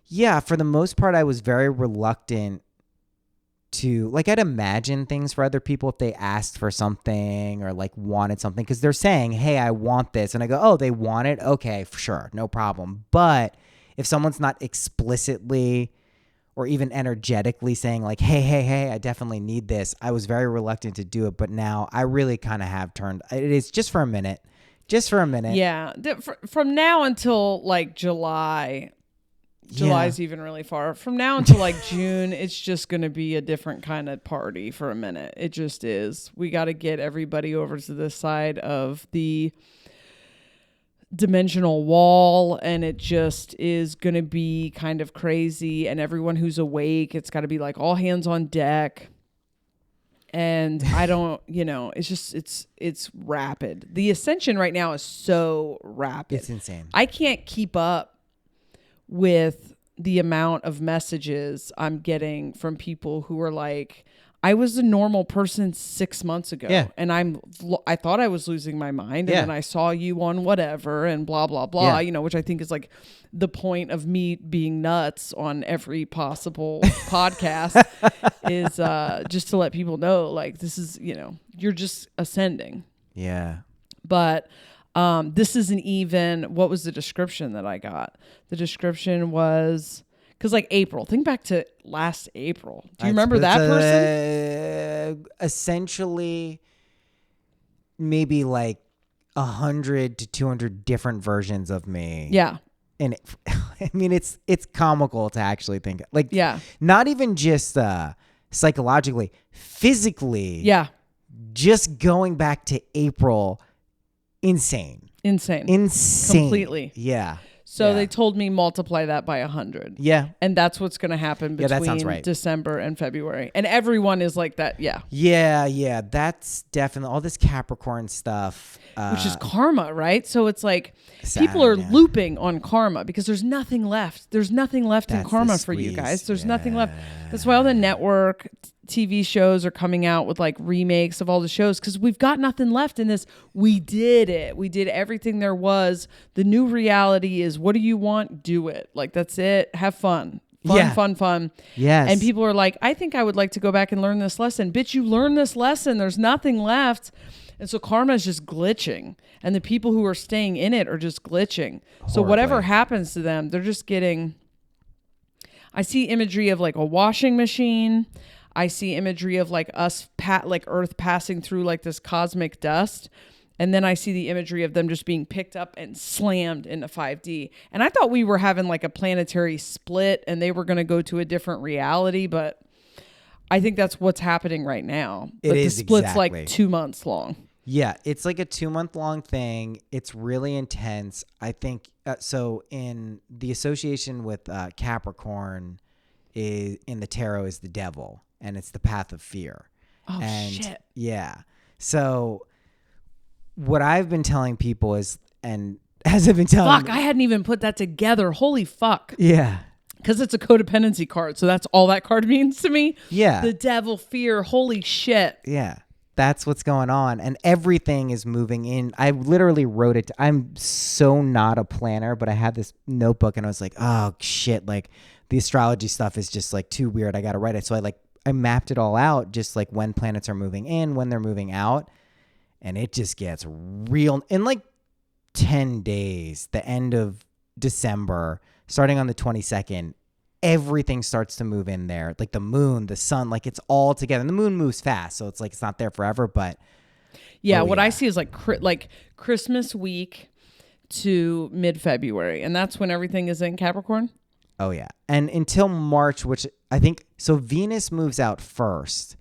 yeah, for the most part, I was very reluctant to, like, I'd imagine things for other people if they asked for something or like wanted something, because they're saying, hey, I want this. And I go, oh, they want it? Okay, for sure. No problem. But if someone's not explicitly or even energetically saying like, hey, I definitely need this. I was very reluctant to do it, but now I really kind of have turned. It is just for a minute. Yeah. From now until like July. July's even really far. From now until like June, it's just going to be a different kind of party for a minute. It just is. We got to get everybody over to this side of the dimensional wall, and it just is going to be kind of crazy. And everyone who's awake, it's got to be like all hands on deck. And I don't, it's rapid. The ascension right now is so rapid. It's insane. I can't keep up with the amount of messages I'm getting from people who are like, I was a normal person 6 months ago, and I thought I was losing my mind, and then I saw you on whatever and blah blah blah, which I think is like the point of me being nuts on every possible podcast is just to let people know, like, this is, you're just ascending. Yeah. But this isn't even, what was the description that I got? The description was, because like April, think back to last April. Do you remember that person? Essentially, maybe like 100 to 200 different versions of me. Yeah. And I mean, it's comical to actually think like, not even just psychologically, physically. Yeah. Just going back to April, insane. Completely. Yeah. So they told me multiply that by 100. Yeah. And that's what's going to happen between that sounds right. December and February. And everyone is like that. Yeah. Yeah. That's definitely all this Capricorn stuff. Which is karma, right? So it's like Saturn, people are looping on karma because there's nothing left. There's nothing left in karma for you guys. There's nothing left. That's why all the network TV shows are coming out with like remakes of all the shows, because we've got nothing left in this. We did it. We did everything there was. The new reality is, what do you want? Do it. Like, that's it. Have fun. Fun. Yes. And people are like, I think I would like to go back and learn this lesson. Bitch, you learn this lesson. There's nothing left. And so karma is just glitching. And the people who are staying in it are just glitching. Horribly. So whatever happens to them, they're just getting... I see imagery of like a washing machine. I see imagery of like us, like Earth passing through like this cosmic dust. And then I see the imagery of them just being picked up and slammed into 5D. And I thought we were having like a planetary split and they were going to go to a different reality. But I think that's what's happening right now. But the split's like 2 months long. Yeah, it's like a 2 month long thing. It's really intense. I think so. In the association with Capricorn, is in the tarot is the devil, and it's the path of fear. Oh, shit. Yeah. So what I've been telling people is, and as I've been telling, fuck, I hadn't even put that together. Holy fuck. Yeah. Because it's a codependency card, so that's all that card means to me. Yeah. The devil, fear. Holy shit. Yeah. That's what's going on. And everything is moving in. I literally wrote it. I'm so not a planner, but I had this notebook and I was like, oh shit. Like the astrology stuff is just like too weird. I got to write it. So I mapped it all out, just like when planets are moving in, when they're moving out. And it just gets real in like 10 days, the end of December, starting on the 22nd. Everything starts to move in there, like the moon, the sun, like it's all together. And the moon moves fast, so it's like it's not there forever. But I see is like Christmas week to mid-February, and that's when everything is in Capricorn. Oh yeah, and until March, which I think so. Venus moves out first.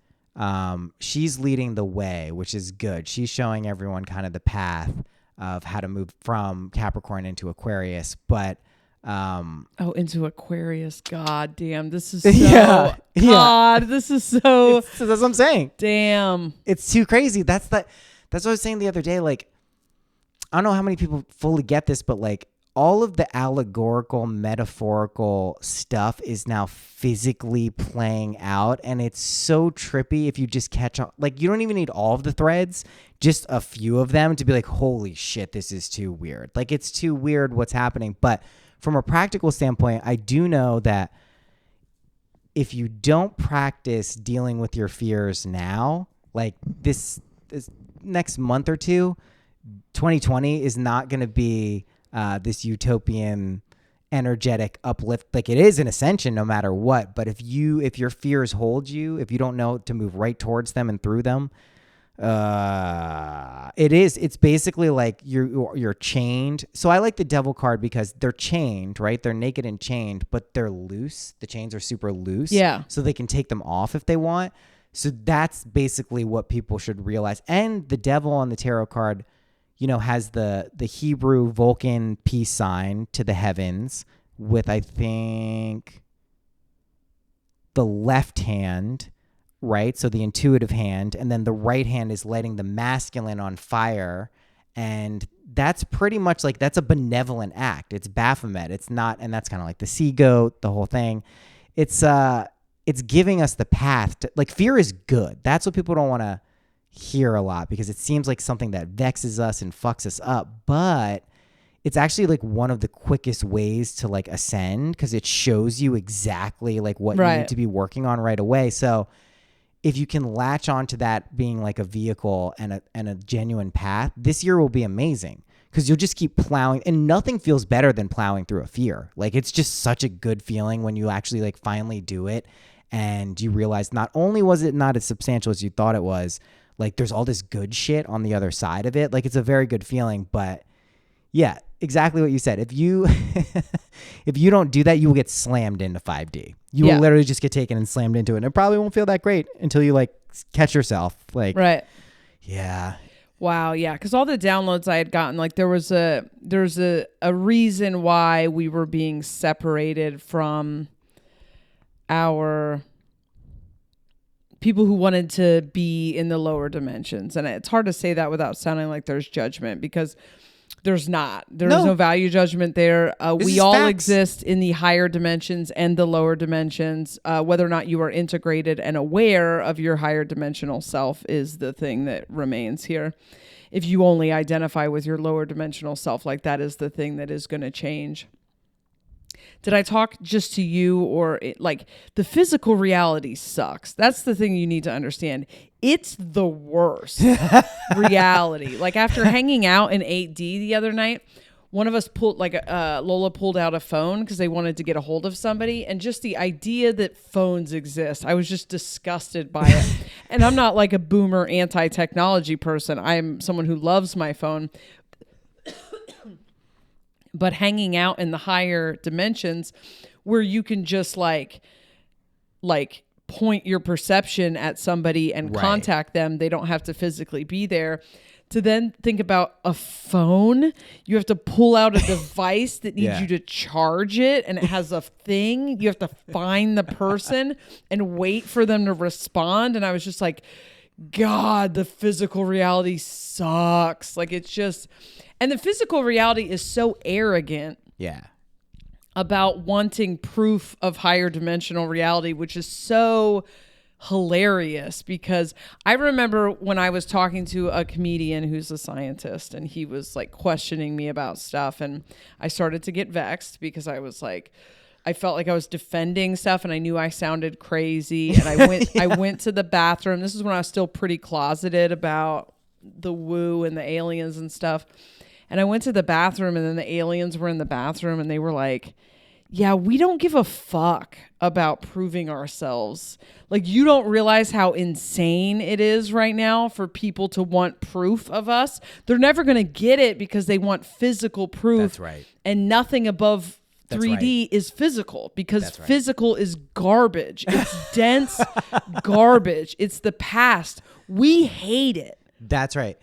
She's leading the way, which is good. She's showing everyone kind of the path of how to move from Capricorn into Aquarius, but. Into Aquarius. God damn. This is so this is so that's what I'm saying. Damn. It's too crazy. That's what I was saying the other day. Like, I don't know how many people fully get this, but like all of the allegorical, metaphorical stuff is now physically playing out. And it's so trippy if you just catch on. Like, you don't even need all of the threads, just a few of them to be like, holy shit, this is too weird. Like, it's too weird what's happening. But from a practical standpoint, I do know that if you don't practice dealing with your fears now, like this next month or two, 2020 is not going to be this utopian energetic uplift. Like it is an ascension no matter what. But if your fears hold you, if you don't know to move right towards them and through them, it's basically like you're chained. So I like the devil card because they're chained, right? They're naked and chained, but they're loose. The chains are super loose. Yeah. So they can take them off if they want. So that's basically what people should realize. And the devil on the tarot card, has the Hebrew Vulcan peace sign to the heavens with, I think, the left hand, right? So the intuitive hand, and then the right hand is lighting the masculine on fire. And that's pretty much like, that's a benevolent act. It's Baphomet. It's not, and that's kind of like the sea goat, the whole thing. It's giving us the path to, like, fear is good. That's what people don't want to hear a lot because it seems like something that vexes us and fucks us up. But it's actually like one of the quickest ways to like ascend because it shows you exactly like what you need to be working on right away. So if you can latch onto that being like a vehicle and a genuine path, this year will be amazing because you'll just keep plowing, and nothing feels better than plowing through a fear. Like it's just such a good feeling when you actually like finally do it and you realize not only was it not as substantial as you thought it was, like there's all this good shit on the other side of it. Like it's a very good feeling. But yeah, exactly what you said. If you don't do that, you will get slammed into 5D. You will literally just get taken and slammed into it. And it probably won't feel that great until you like catch yourself. Like, right. Yeah. Wow. Yeah. Because all the downloads I had gotten, like there's a reason why we were being separated from our people who wanted to be in the lower dimensions. And it's hard to say that without sounding like there's judgment because there's not. There's no value judgment there. We all facts. Exist in the higher dimensions and the lower dimensions. Whether or not you are integrated and aware of your higher dimensional self is the thing that remains here. If you only identify with your lower dimensional self, like that is the thing that is going to change. Did I talk just to you or like the physical reality sucks? That's the thing you need to understand. It's the worst reality. Like after hanging out in 8D the other night, one of us pulled Lola pulled out a phone because they wanted to get a hold of somebody. And just the idea that phones exist, I was just disgusted by it. And I'm not like a boomer anti-technology person. I'm someone who loves my phone. But hanging out in the higher dimensions where you can just like point your perception at somebody and contact them. They don't have to physically be there. To then think about a phone, you have to pull out a device that needs you to charge it, and it has a thing. You have to find the person and wait for them to respond. And I was just like, God, the physical reality sucks. Like it's just... And the physical reality is so arrogant about wanting proof of higher dimensional reality, which is so hilarious because I remember when I was talking to a comedian who's a scientist and he was like questioning me about stuff, and I started to get vexed because I was like, I felt like I was defending stuff and I knew I sounded crazy. And I went to the bathroom. This is when I was still pretty closeted about the woo and the aliens and stuff. And I went to the bathroom, and then the aliens were in the bathroom, and they were like, yeah, we don't give a fuck about proving ourselves. Like, you don't realize how insane it is right now for people to want proof of us. They're never going to get it because they want physical proof. That's right. And nothing above 3D is physical because physical is garbage. It's dense garbage. It's the past. We hate it. That's right.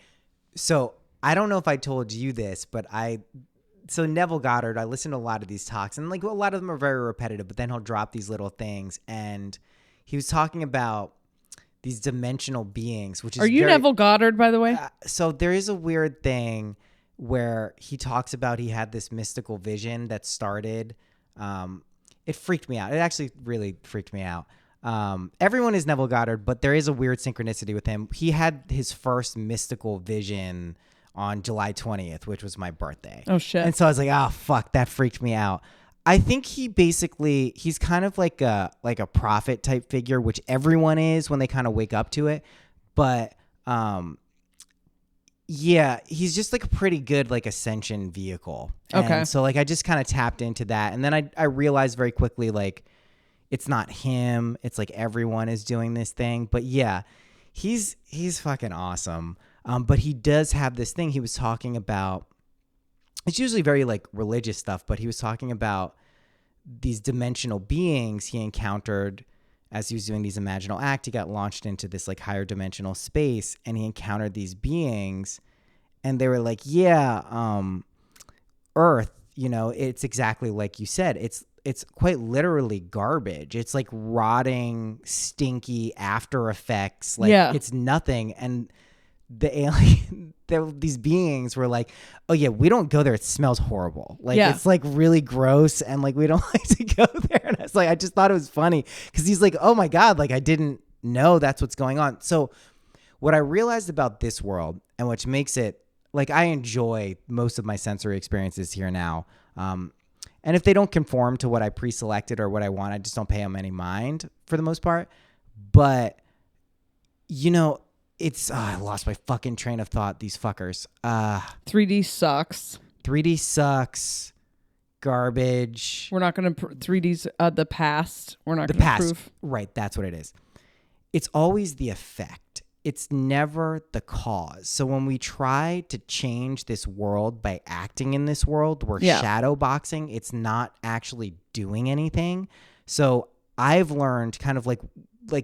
So I don't know if I told you this, but so Neville Goddard, I listen to a lot of these talks, and like a lot of them are very repetitive, but then he'll drop these little things. And he was talking about these dimensional beings, which is... Are you Neville Goddard, by the way? So there is a weird thing where he talks about he had this mystical vision that started. It freaked me out. It actually really freaked me out. Everyone is Neville Goddard, but there is a weird synchronicity with him. He had his first mystical vision on July 20th, which was my birthday. Oh, shit. And so I was like, oh, fuck, that freaked me out. I think he's kind of like a prophet type figure, which everyone is when they kind of wake up to it. But Yeah, he's just like a pretty good like ascension vehicle. And Okay. so like I just kind of tapped into that, and then I realized very quickly like it's not him. It's like everyone is doing this thing. But yeah, he's fucking awesome. But he does have this thing he was talking about. It's usually very like religious stuff, but he was talking about these dimensional beings he encountered as he was doing these imaginal act. He got launched into this like higher dimensional space, and he encountered these beings, and they were like, yeah, Earth, you know, it's exactly like you said. It's quite literally garbage. It's like rotting, stinky after effects. Like it's nothing. And the alien, these beings were like, oh yeah, we don't go there. It smells horrible. Like it's like really gross, and like we don't like to go there. And I was like, I just thought it was funny because he's like, oh my God, like I didn't know that's what's going on. So what I realized about this world, and which makes it like I enjoy most of my sensory experiences here now. And if they don't conform to what I pre-selected or what I want, I just don't pay them any mind for the most part. But, you know, it's, I lost my fucking train of thought, these fuckers. 3D sucks. 3D sucks. Garbage. We're not going to, 3D's the past. We're not The going to past. prove. Right, that's what it is. It's always the effect. It's never the cause. So when we try to change this world by acting in this world, we're shadow boxing. It's not actually doing anything. So I've learned kind of like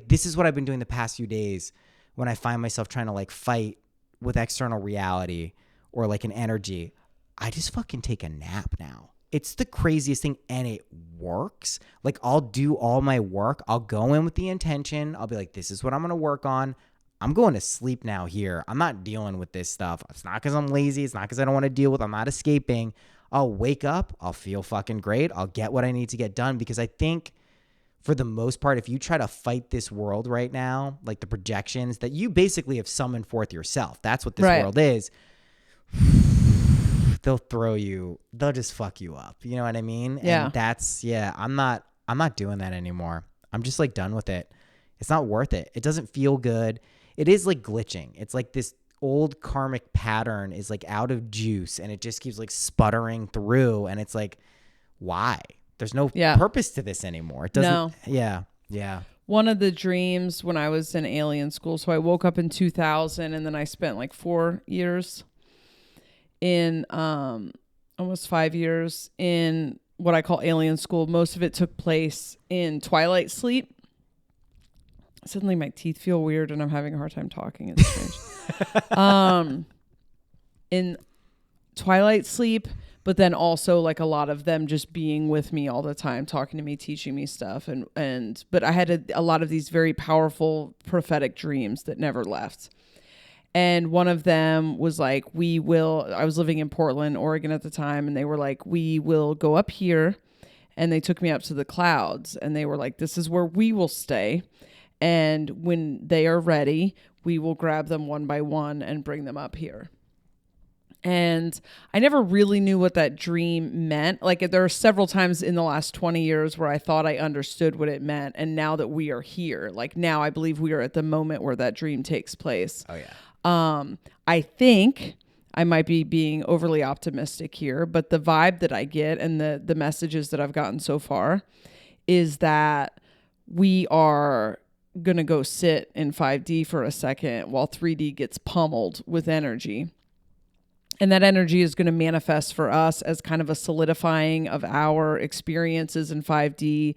this is what I've been doing the past few days when I find myself trying to like fight with external reality or like an energy. I just fucking take a nap now. It's the craziest thing, and it works. Like I'll do all my work. I'll go in with the intention. I'll be like, this is what I'm going to work on. I'm going to sleep now here. I'm not dealing with this stuff. It's not because I'm lazy. It's not because I don't want to deal with it. I'm not escaping. I'll wake up. I'll feel fucking great. I'll get what I need to get done, because I think for the most part, if you try to fight this world right now, like the projections that you basically have summoned forth yourself, that's what this world is. They'll throw you. They'll just fuck you up. You know what I mean? Yeah. And that's, I'm not doing that anymore. I'm just like done with it. It's not worth it. It doesn't feel good. It is like glitching. It's like this old karmic pattern is like out of juice, and it just keeps like sputtering through. And it's like, why? There's no purpose to this anymore. It doesn't. No. Yeah. One of the dreams when I was in alien school, so I woke up in 2000, and then I spent like 4 years in, almost 5 years in what I call alien school. Most of it took place in twilight sleep. Suddenly my teeth feel weird and I'm having a hard time talking. It's strange. In twilight sleep, but then also like a lot of them just being with me all the time, talking to me, teaching me stuff. But I had a lot of these very powerful prophetic dreams that never left. And one of them was like, I was living in Portland, Oregon at the time. And they were like, we will go up here. And they took me up to the clouds, and they were like, this is where we will stay. And when they are ready, we will grab them one by one and bring them up here. And I never really knew what that dream meant. Like there are several times in the last 20 years where I thought I understood what it meant. And now that we are here, like now I believe we are at the moment where that dream takes place. Oh yeah. I think I might be being overly optimistic here, but the vibe that I get and the messages that I've gotten so far is that we are going to go sit in 5D for a second while 3D gets pummeled with energy. And that energy is going to manifest for us as kind of a solidifying of our experiences in 5D,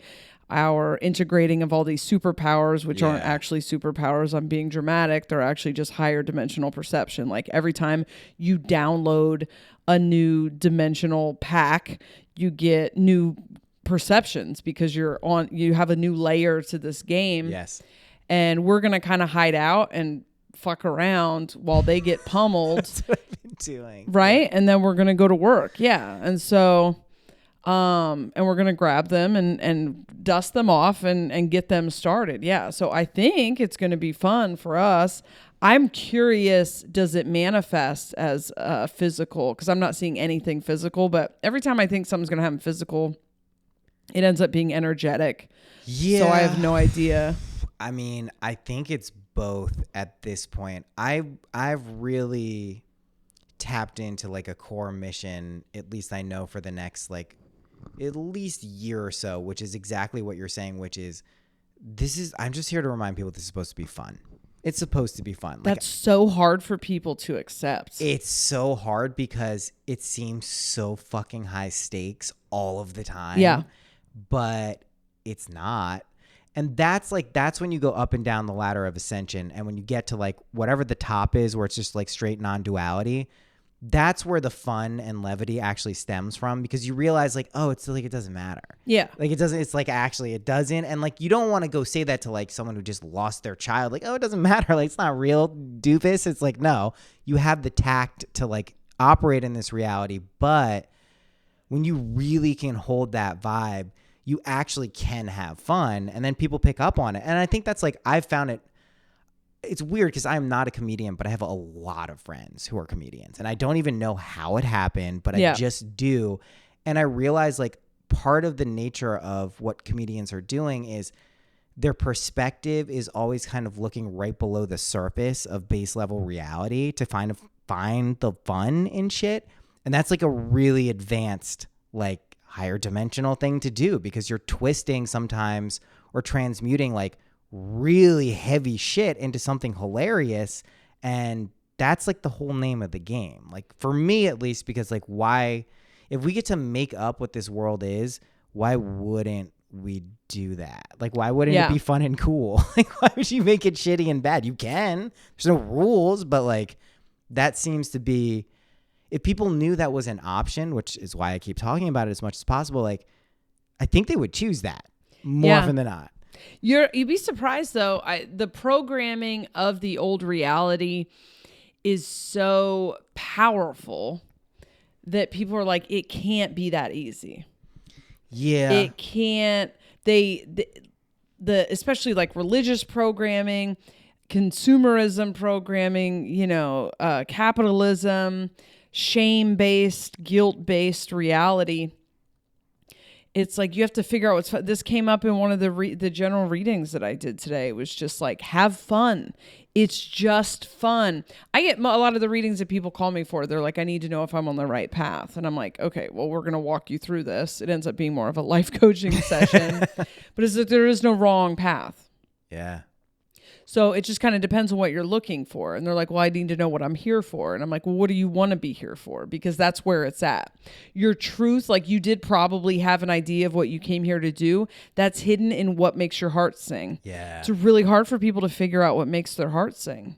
our integrating of all these superpowers, which aren't actually superpowers. I'm being dramatic. They're actually just higher dimensional perception. Like every time you download a new dimensional pack, you get new perceptions because you have a new layer to this game. Yes. And we're going to kind of hide out and fuck around while they get pummeled. That's what I've been doing. Right? And then we're going to go to work. Yeah. And so, and we're going to grab them and dust them off and get them started. Yeah. So I think it's going to be fun for us. I'm curious, does it manifest as physical? Because I'm not seeing anything physical, but every time I think something's going to happen physical, it ends up being energetic. Yeah. So I have no idea. I mean, I think it's both at this point. I've really tapped into like a core mission, at least I know for the next like at least year or so, which is exactly what you're saying, which is I'm just here to remind people this is supposed to be fun. It's supposed to be fun. Like, That's so hard for people to accept. it's so hard because it seems so fucking high stakes all of the time. Yeah. But it's not. And that's when you go up and down the ladder of Ascension, and when you get to like whatever the top is, where it's just like straight non-duality, that's where the fun and levity actually stems from, because you realize like, oh, it's like, it doesn't matter. Yeah. Like it doesn't, it's like, actually it doesn't. And like, you don't want to go say that to like someone who just lost their child. Like, oh, it doesn't matter. Like, it's not real, doofus. It's like, no, you have the tact to like operate in this reality. But when you really can hold that vibe, you actually can have fun, and then people pick up on it. And I think that's like, I've found it's weird because I'm not a comedian, but I have a lot of friends who are comedians, and I don't even know how it happened, but I just do. And I realize like part of the nature of what comedians are doing is their perspective is always kind of looking right below the surface of base level reality to find the fun in shit. And that's like a really advanced, like higher dimensional thing to do, because you're twisting sometimes or transmuting like really heavy shit into something hilarious. And that's like the whole name of the game, like for me at least, because like, why, if we get to make up what this world is, why wouldn't we do that? Like, why wouldn't it be fun and cool? Like, why would you make it shitty and bad? You can, there's no rules, but like, that seems to be, if people knew that was an option, which is why I keep talking about it as much as possible, like, I think they would choose that more often than not. You'd be surprised though. The programming of the old reality is so powerful that people are like, it can't be that easy. Yeah. It can't. The especially like religious programming, consumerism programming, capitalism, shame-based, guilt-based reality. It's like you have to figure out what's fun. This came up in one of the general readings that I did today. It was just like, have fun. It's just fun. I get a lot of the readings that people call me for. They're like, I need to know if I'm on the right path. And I'm like, okay, well, we're going to walk you through this. It ends up being more of a life coaching session. But it's that there is no wrong path. Yeah. So it just kind of depends on what you're looking for. And they're like, well, I need to know what I'm here for. And I'm like, well, what do you want to be here for? Because that's where it's at. Your truth, like you did probably have an idea of what you came here to do. That's hidden in what makes your heart sing. Yeah. It's really hard for people to figure out what makes their heart sing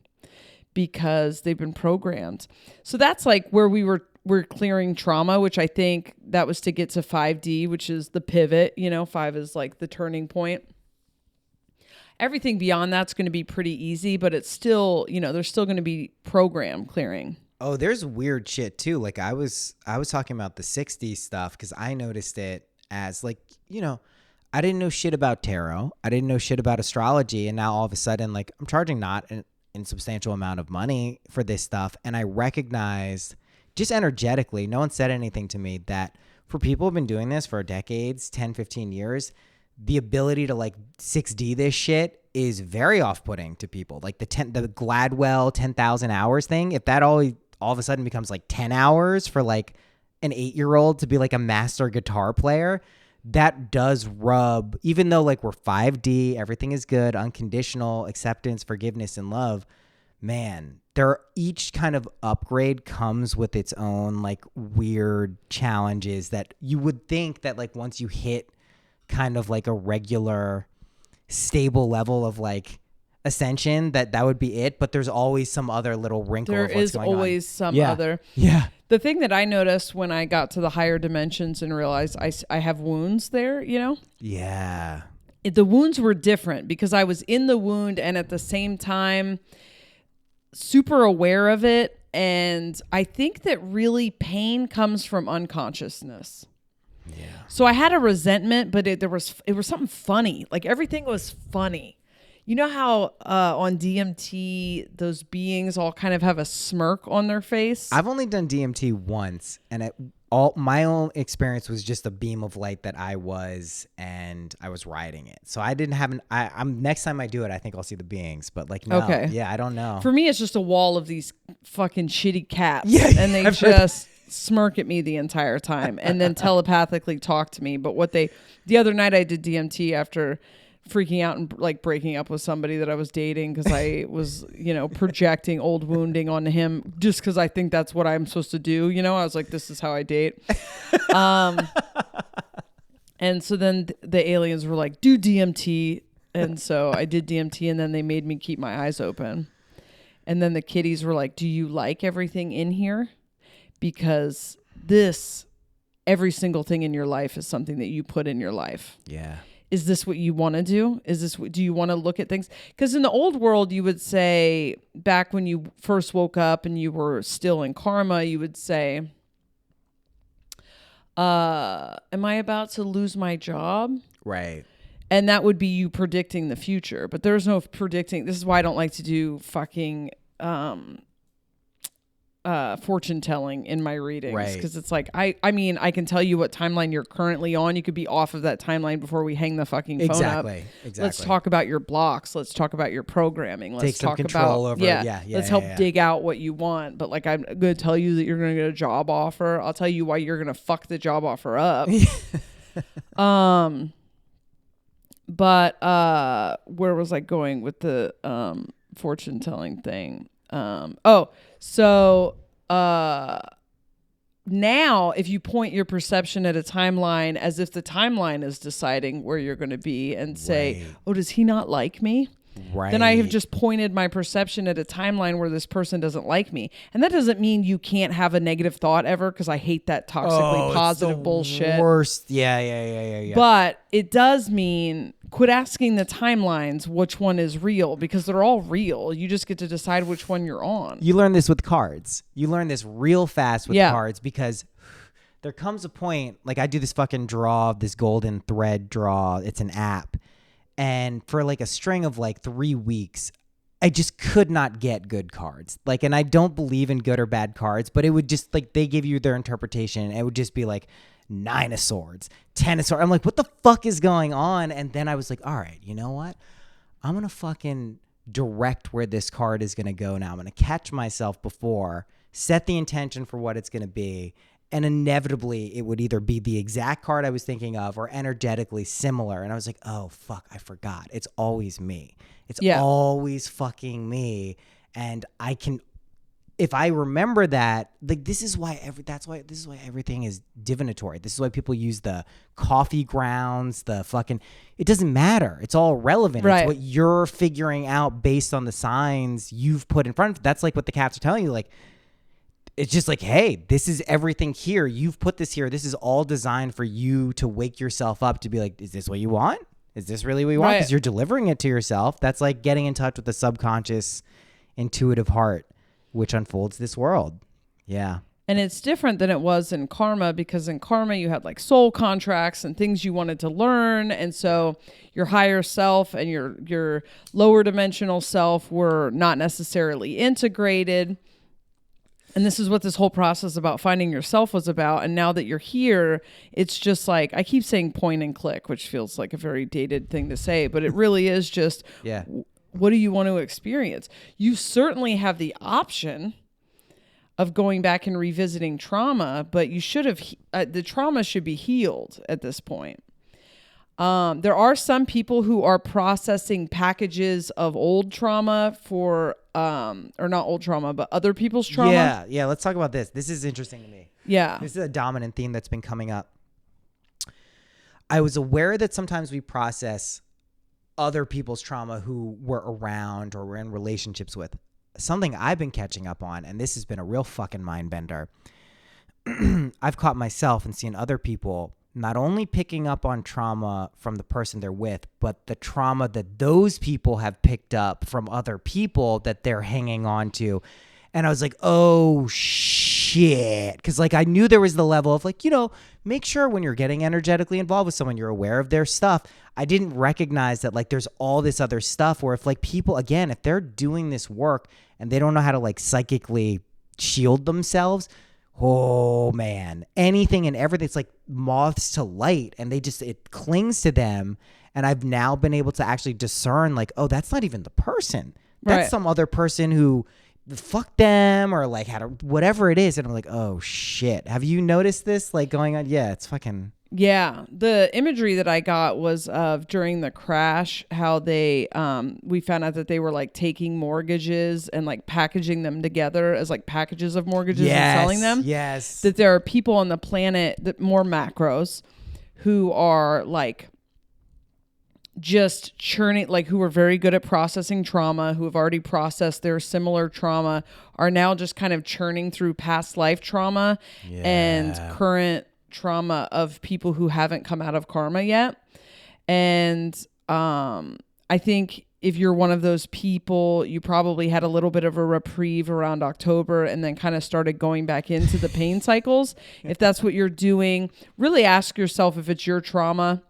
because they've been programmed. So that's like where we're clearing trauma, which I think that was to get to 5D, which is the pivot. 5 is like the turning point. Everything beyond that's going to be pretty easy, but it's still, there's still going to be program clearing. Oh, there's weird shit too. Like I was talking about the 60s stuff because I noticed it as like, I didn't know shit about tarot. I didn't know shit about astrology. And now all of a sudden, like I'm charging not an insubstantial amount of money for this stuff. And I recognized just energetically, no one said anything to me, that for people who've been doing this for decades, 10, 15 years, the ability to like 6D this shit is very off-putting to people. Like the Gladwell 10,000 hours thing, if that all of a sudden becomes like 10 hours for like an 8-year-old to be like a master guitar player, that does rub, even though like we're 5D, everything is good, unconditional acceptance, forgiveness, and love, man, each kind of upgrade comes with its own like weird challenges that you would think that like once you hit kind of like a regular stable level of like ascension that would be it, but there's always some other little wrinkle of what's going on. There is always some other. Yeah. The thing that I noticed when I got to the higher dimensions and realized I have wounds there, Yeah. The wounds were different because I was in the wound and at the same time super aware of it. And I think that really pain comes from unconsciousness. Yeah. So I had a resentment, but it was something funny. Like everything was funny. You know how on DMT those beings all kind of have a smirk on their face? I've only done DMT once, and all my own experience was just a beam of light that I was, and I was riding it. So I didn't have I'm next time I do it, I think I'll see the beings. But like, no, Okay. yeah, I don't know. For me, it's just a wall of these fucking shitty cats. Yeah, and they I've heard just smirk at me the entire time and then telepathically talk to me. But the other night I did DMT after freaking out and like breaking up with somebody that I was dating because I was, projecting old wounding onto him just because I think that's what I'm supposed to do. I was like, this is how I date. And so then the aliens were like, do DMT. And so I did DMT, and then they made me keep my eyes open. And then the kitties were like, do you like everything in here? Because every single thing in your life is something that you put in your life. Yeah. Is this what you want to do? Do you want to look at things? Because in the old world, you would say, back when you first woke up and you were still in karma, you would say, am I about to lose my job? Right. And that would be you predicting the future. But there's no predicting. This is why I don't like to do fucking fortune telling in my readings. Right. Because it's like, I mean, I can tell you what timeline you're currently on. You could be off of that timeline before we hang the fucking phone up. Exactly. Let's talk about your blocks. Let's talk about your programming. Let's Take some talk control about, over. Let's help dig out what you want. But like, I'm going to tell you that you're going to get a job offer. I'll tell you why you're going to fuck the job offer up. But where was I going with the fortune telling thing? So now if you point your perception at a timeline as if the timeline is deciding where you're going to be and say, Right. oh, does he not like me? Right. Then I have just pointed my perception at a timeline where this person doesn't like me. And that doesn't mean you can't have a negative thought ever, because I hate that toxically positive bullshit. Worst. Yeah. But it does mean quit asking the timelines which one is real, because they're all real. You just get to decide which one you're on. You learn this with cards. You learn this real fast with cards, because there comes a point, like I do this fucking draw, this golden thread draw. It's an app. And for like a string of like 3 weeks, I just could not get good cards. Like, and I don't believe in good or bad cards, but it would just like, they give you their interpretation. And it would just be like 9 of swords, 10 of swords. I'm like, what the fuck is going on? And then I was like, all right, you know what? I'm going to fucking direct where this card is going to go now. I'm going to catch myself before, set the intention for what it's going to be. And inevitably, it would either be the exact card I was thinking of or energetically similar. And I was like, oh, fuck, I forgot. It's always me. It's always fucking me. And I can, if I remember that, like, this is why everything is divinatory. This is why people use the coffee grounds, the fucking, it doesn't matter. It's all relevant. Right. It's what you're figuring out based on the signs you've put in front of. That's like what the cats are telling you. Like, it's just like, hey, this is everything here. You've put this here. This is all designed for you to wake yourself up to be like, is this what you want? Is this really what you want? Because you're delivering it to yourself. That's like getting in touch with the subconscious, intuitive heart, which unfolds this world. Yeah. And it's different than it was in karma, because in karma you had like soul contracts and things you wanted to learn. And so your higher self and your lower dimensional self were not necessarily integrated. And this is what this whole process about finding yourself was about. And now that you're here, it's just like, I keep saying point and click, which feels like a very dated thing to say, but it really is just, what do you want to experience? You certainly have the option of going back and revisiting trauma, but you should have, the trauma should be healed at this point. There are some people who are processing packages of old trauma for, or not old trauma, but other people's trauma. Yeah. Let's talk about this. This is interesting to me. Yeah. This is a dominant theme that's been coming up. I was aware that sometimes we process other people's trauma who were around or were in relationships with. Something I've been catching up on, and this has been a real fucking mind bender. I've caught myself and seen other people not only picking up on trauma from the person they're with, but the trauma that those people have picked up from other people that they're hanging on to. And I was like, oh, shit. Because, like, I knew there was the level of, like, make sure when you're getting energetically involved with someone, you're aware of their stuff. I didn't recognize that, like, there's all this other stuff where if, like, people, again, if they're doing this work and they don't know how to, like, psychically shield themselves, Oh man, anything and everything. It's like moths to light, and it clings to them. And I've now been able to actually discern, like, oh, that's not even the person. That's Right. some other person who fucked them or like whatever it is. And I'm like, oh shit. Have you noticed this like going on? Yeah, it's fucking. Yeah, the imagery that I got was of during the crash, how they we found out that they were like taking mortgages and like packaging them together as like packages of mortgages and selling them. Yes. That there are people on the planet that more macros who are like just churning, like who are very good at processing trauma, who have already processed their similar trauma, are now just kind of churning through past life trauma and current trauma of people who haven't come out of karma yet. And I think if you're one of those people, you probably had a little bit of a reprieve around October and then kind of started going back into the pain cycles. If that's what you're doing, really ask yourself if it's your trauma.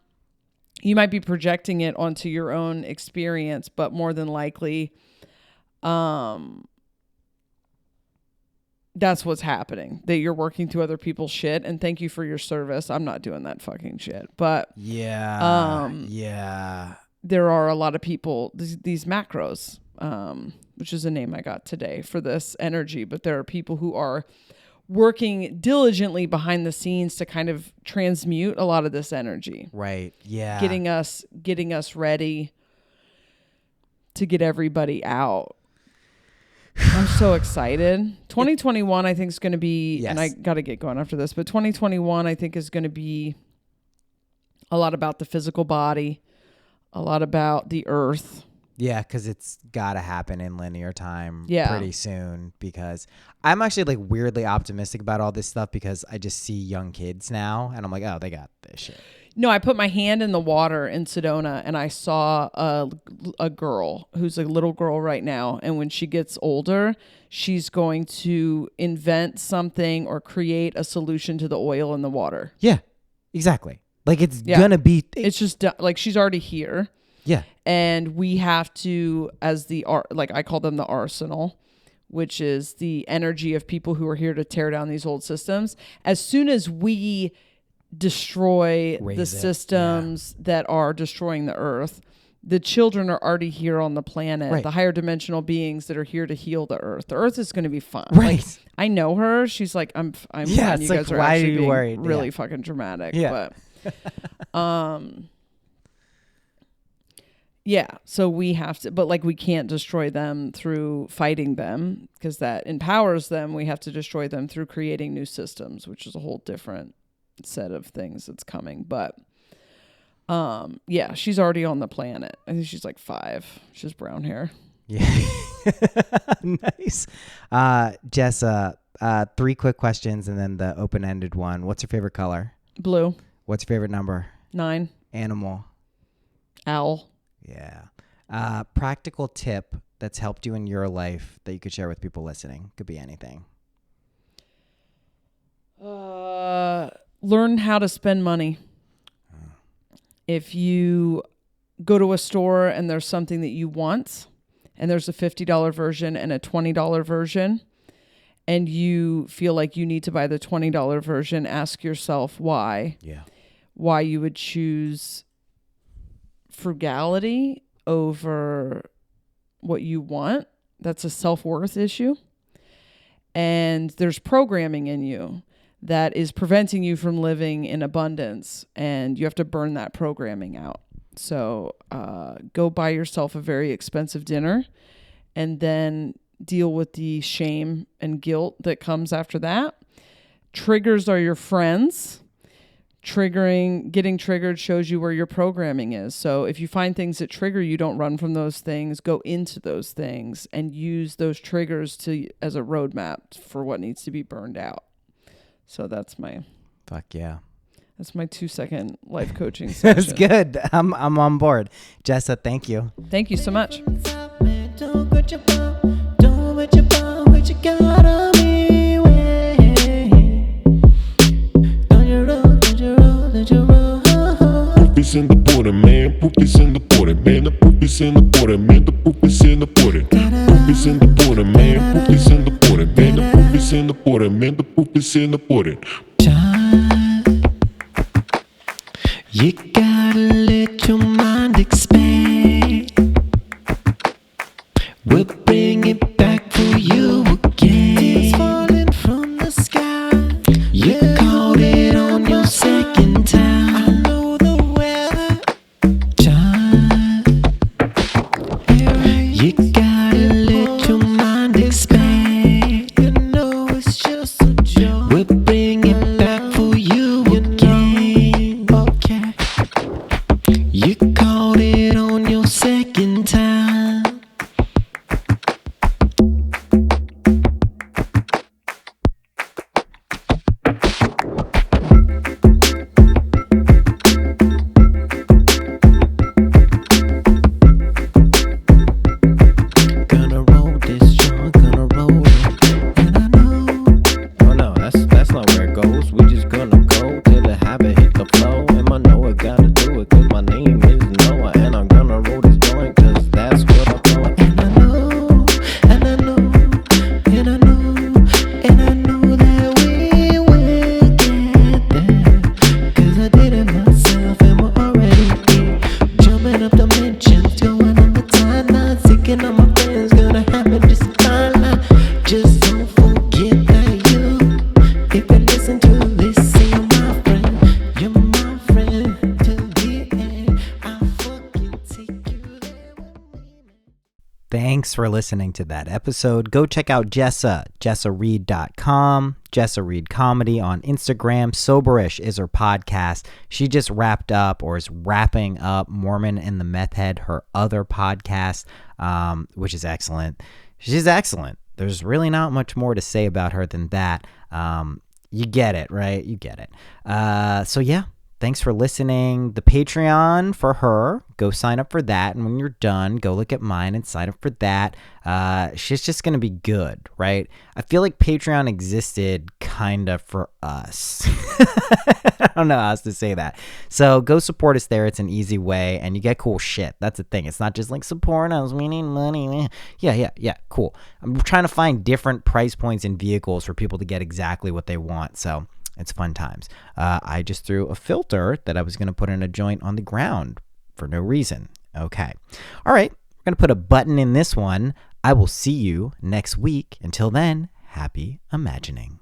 You might be projecting it onto your own experience, but more than likely, that's what's happening, that you're working through other people's shit. And thank you for your service. I'm not doing that fucking shit. But there are a lot of people, these macros, which is a name I got today for this energy. But there are people who are working diligently behind the scenes to kind of transmute a lot of this energy. Right. Yeah. Getting us ready to get everybody out. I'm so excited. 2021, I think, is going to be, and I got to get going after this, but 2021, I think, is going to be a lot about the physical body, a lot about the earth. Yeah, because it's got to happen in linear time pretty soon, because I'm actually like weirdly optimistic about all this stuff because I just see young kids now and I'm like, oh, they got this shit. No, I put my hand in the water in Sedona and I saw a girl who's a little girl right now. And when she gets older, she's going to invent something or create a solution to the oil in the water. Yeah, exactly. Like it's going to be. It's just like she's already here. Yeah. And we have to, as like I call them the arsenal, which is the energy of people who are here to tear down these old systems. As soon as we destroy the systems that are destroying the earth, the children are already here on the planet, the higher dimensional beings that are here to heal the earth. The earth is going to be fine. Right. Like, I know her. She's like, I'm fine. Yeah, You like, guys are why actually are you being worried? really fucking dramatic. Yeah. But, yeah, so we have to, but like we can't destroy them through fighting them because that empowers them. We have to destroy them through creating new systems, which is a whole different set of things that's coming. But yeah, she's already on the planet. I think she's like 5. She has brown hair. Yeah. Nice. Jessa, 3 quick questions and then the open-ended one. What's your favorite color? Blue. What's your favorite number? 9. Animal. Owl. Yeah. Practical tip that's helped you in your life that you could share with people listening. Could be anything. Learn how to spend money. If you go to a store and there's something that you want and there's a $50 version and a $20 version and you feel like you need to buy the $20 version, ask yourself why. Yeah. Why you would choose frugality over what you want. That's a self-worth issue. And there's programming in you that is preventing you from living in abundance, and you have to burn that programming out. So go buy yourself a very expensive dinner and then deal with the shame and guilt that comes after that. Triggers are your friends. Getting triggered shows you where your programming is. So if you find things that trigger you, don't run from those things, go into those things and use those triggers as a roadmap for what needs to be burned out. So that's my 2-second life coaching session. That's good. I'm on board. Jessa, thank you. Thank you so much. Poopies in the water, man. Poopies in the water, man. The poopies in the water, man. The poopies in the water. Poopies in the water, man. Poopies in the water, man. The poopies in the water, man. The poopies proof is in the pudding. You gotta let your mind expand. We'll bring it back for you again. It's falling from the sky. You caught it on your second time. I know the weather, John. You gotta let your mind expand. You know it's just a joke. We'll bring it back for you again. Okay. You caught it on your second time. Gonna roll this joint, gonna roll it. And I know. Oh no, that's not where it goes. We just gonna go till the habit hit the flow. And I know I gotta do it, cause my name is Noah. And I'm gonna roll this joint, cause that's what I'm doing. And I know, and I know, and I know, and I know that we will get there. Cause I did it myself and we're already here. Jumping up dimensions, going on the timeline. Seeking all my friends, gonna happen just fine. Just don't forget that you, if you listen to this, say you're my friend. You're my friend till the end. I'll fucking take you there with me. Thanks for listening to that episode. Go check out Jessa, jessareed.com, Jessa Reed Comedy on Instagram. Soberish is her podcast. She just wrapped up or is wrapping up Mormon and the Meth-Head, her other podcast, which is excellent. She's excellent. There's really not much more to say about her than that. You get it, right? You get it. So yeah, thanks for listening. The Patreon for her, go sign up for that. And when you're done, go look at mine and sign up for that. She's just going to be good, right? I feel like Patreon existed kind of for us. I don't know how else to say that. So go support us there. It's an easy way and you get cool shit. That's the thing. It's not just like support us. We need money. Yeah. Cool. I'm trying to find different price points and vehicles for people to get exactly what they want. So it's fun times. I just threw a filter that I was going to put in a joint on the ground for no reason. Okay. All right. We're going to put a button in this one. I will see you next week. Until then, happy imagining.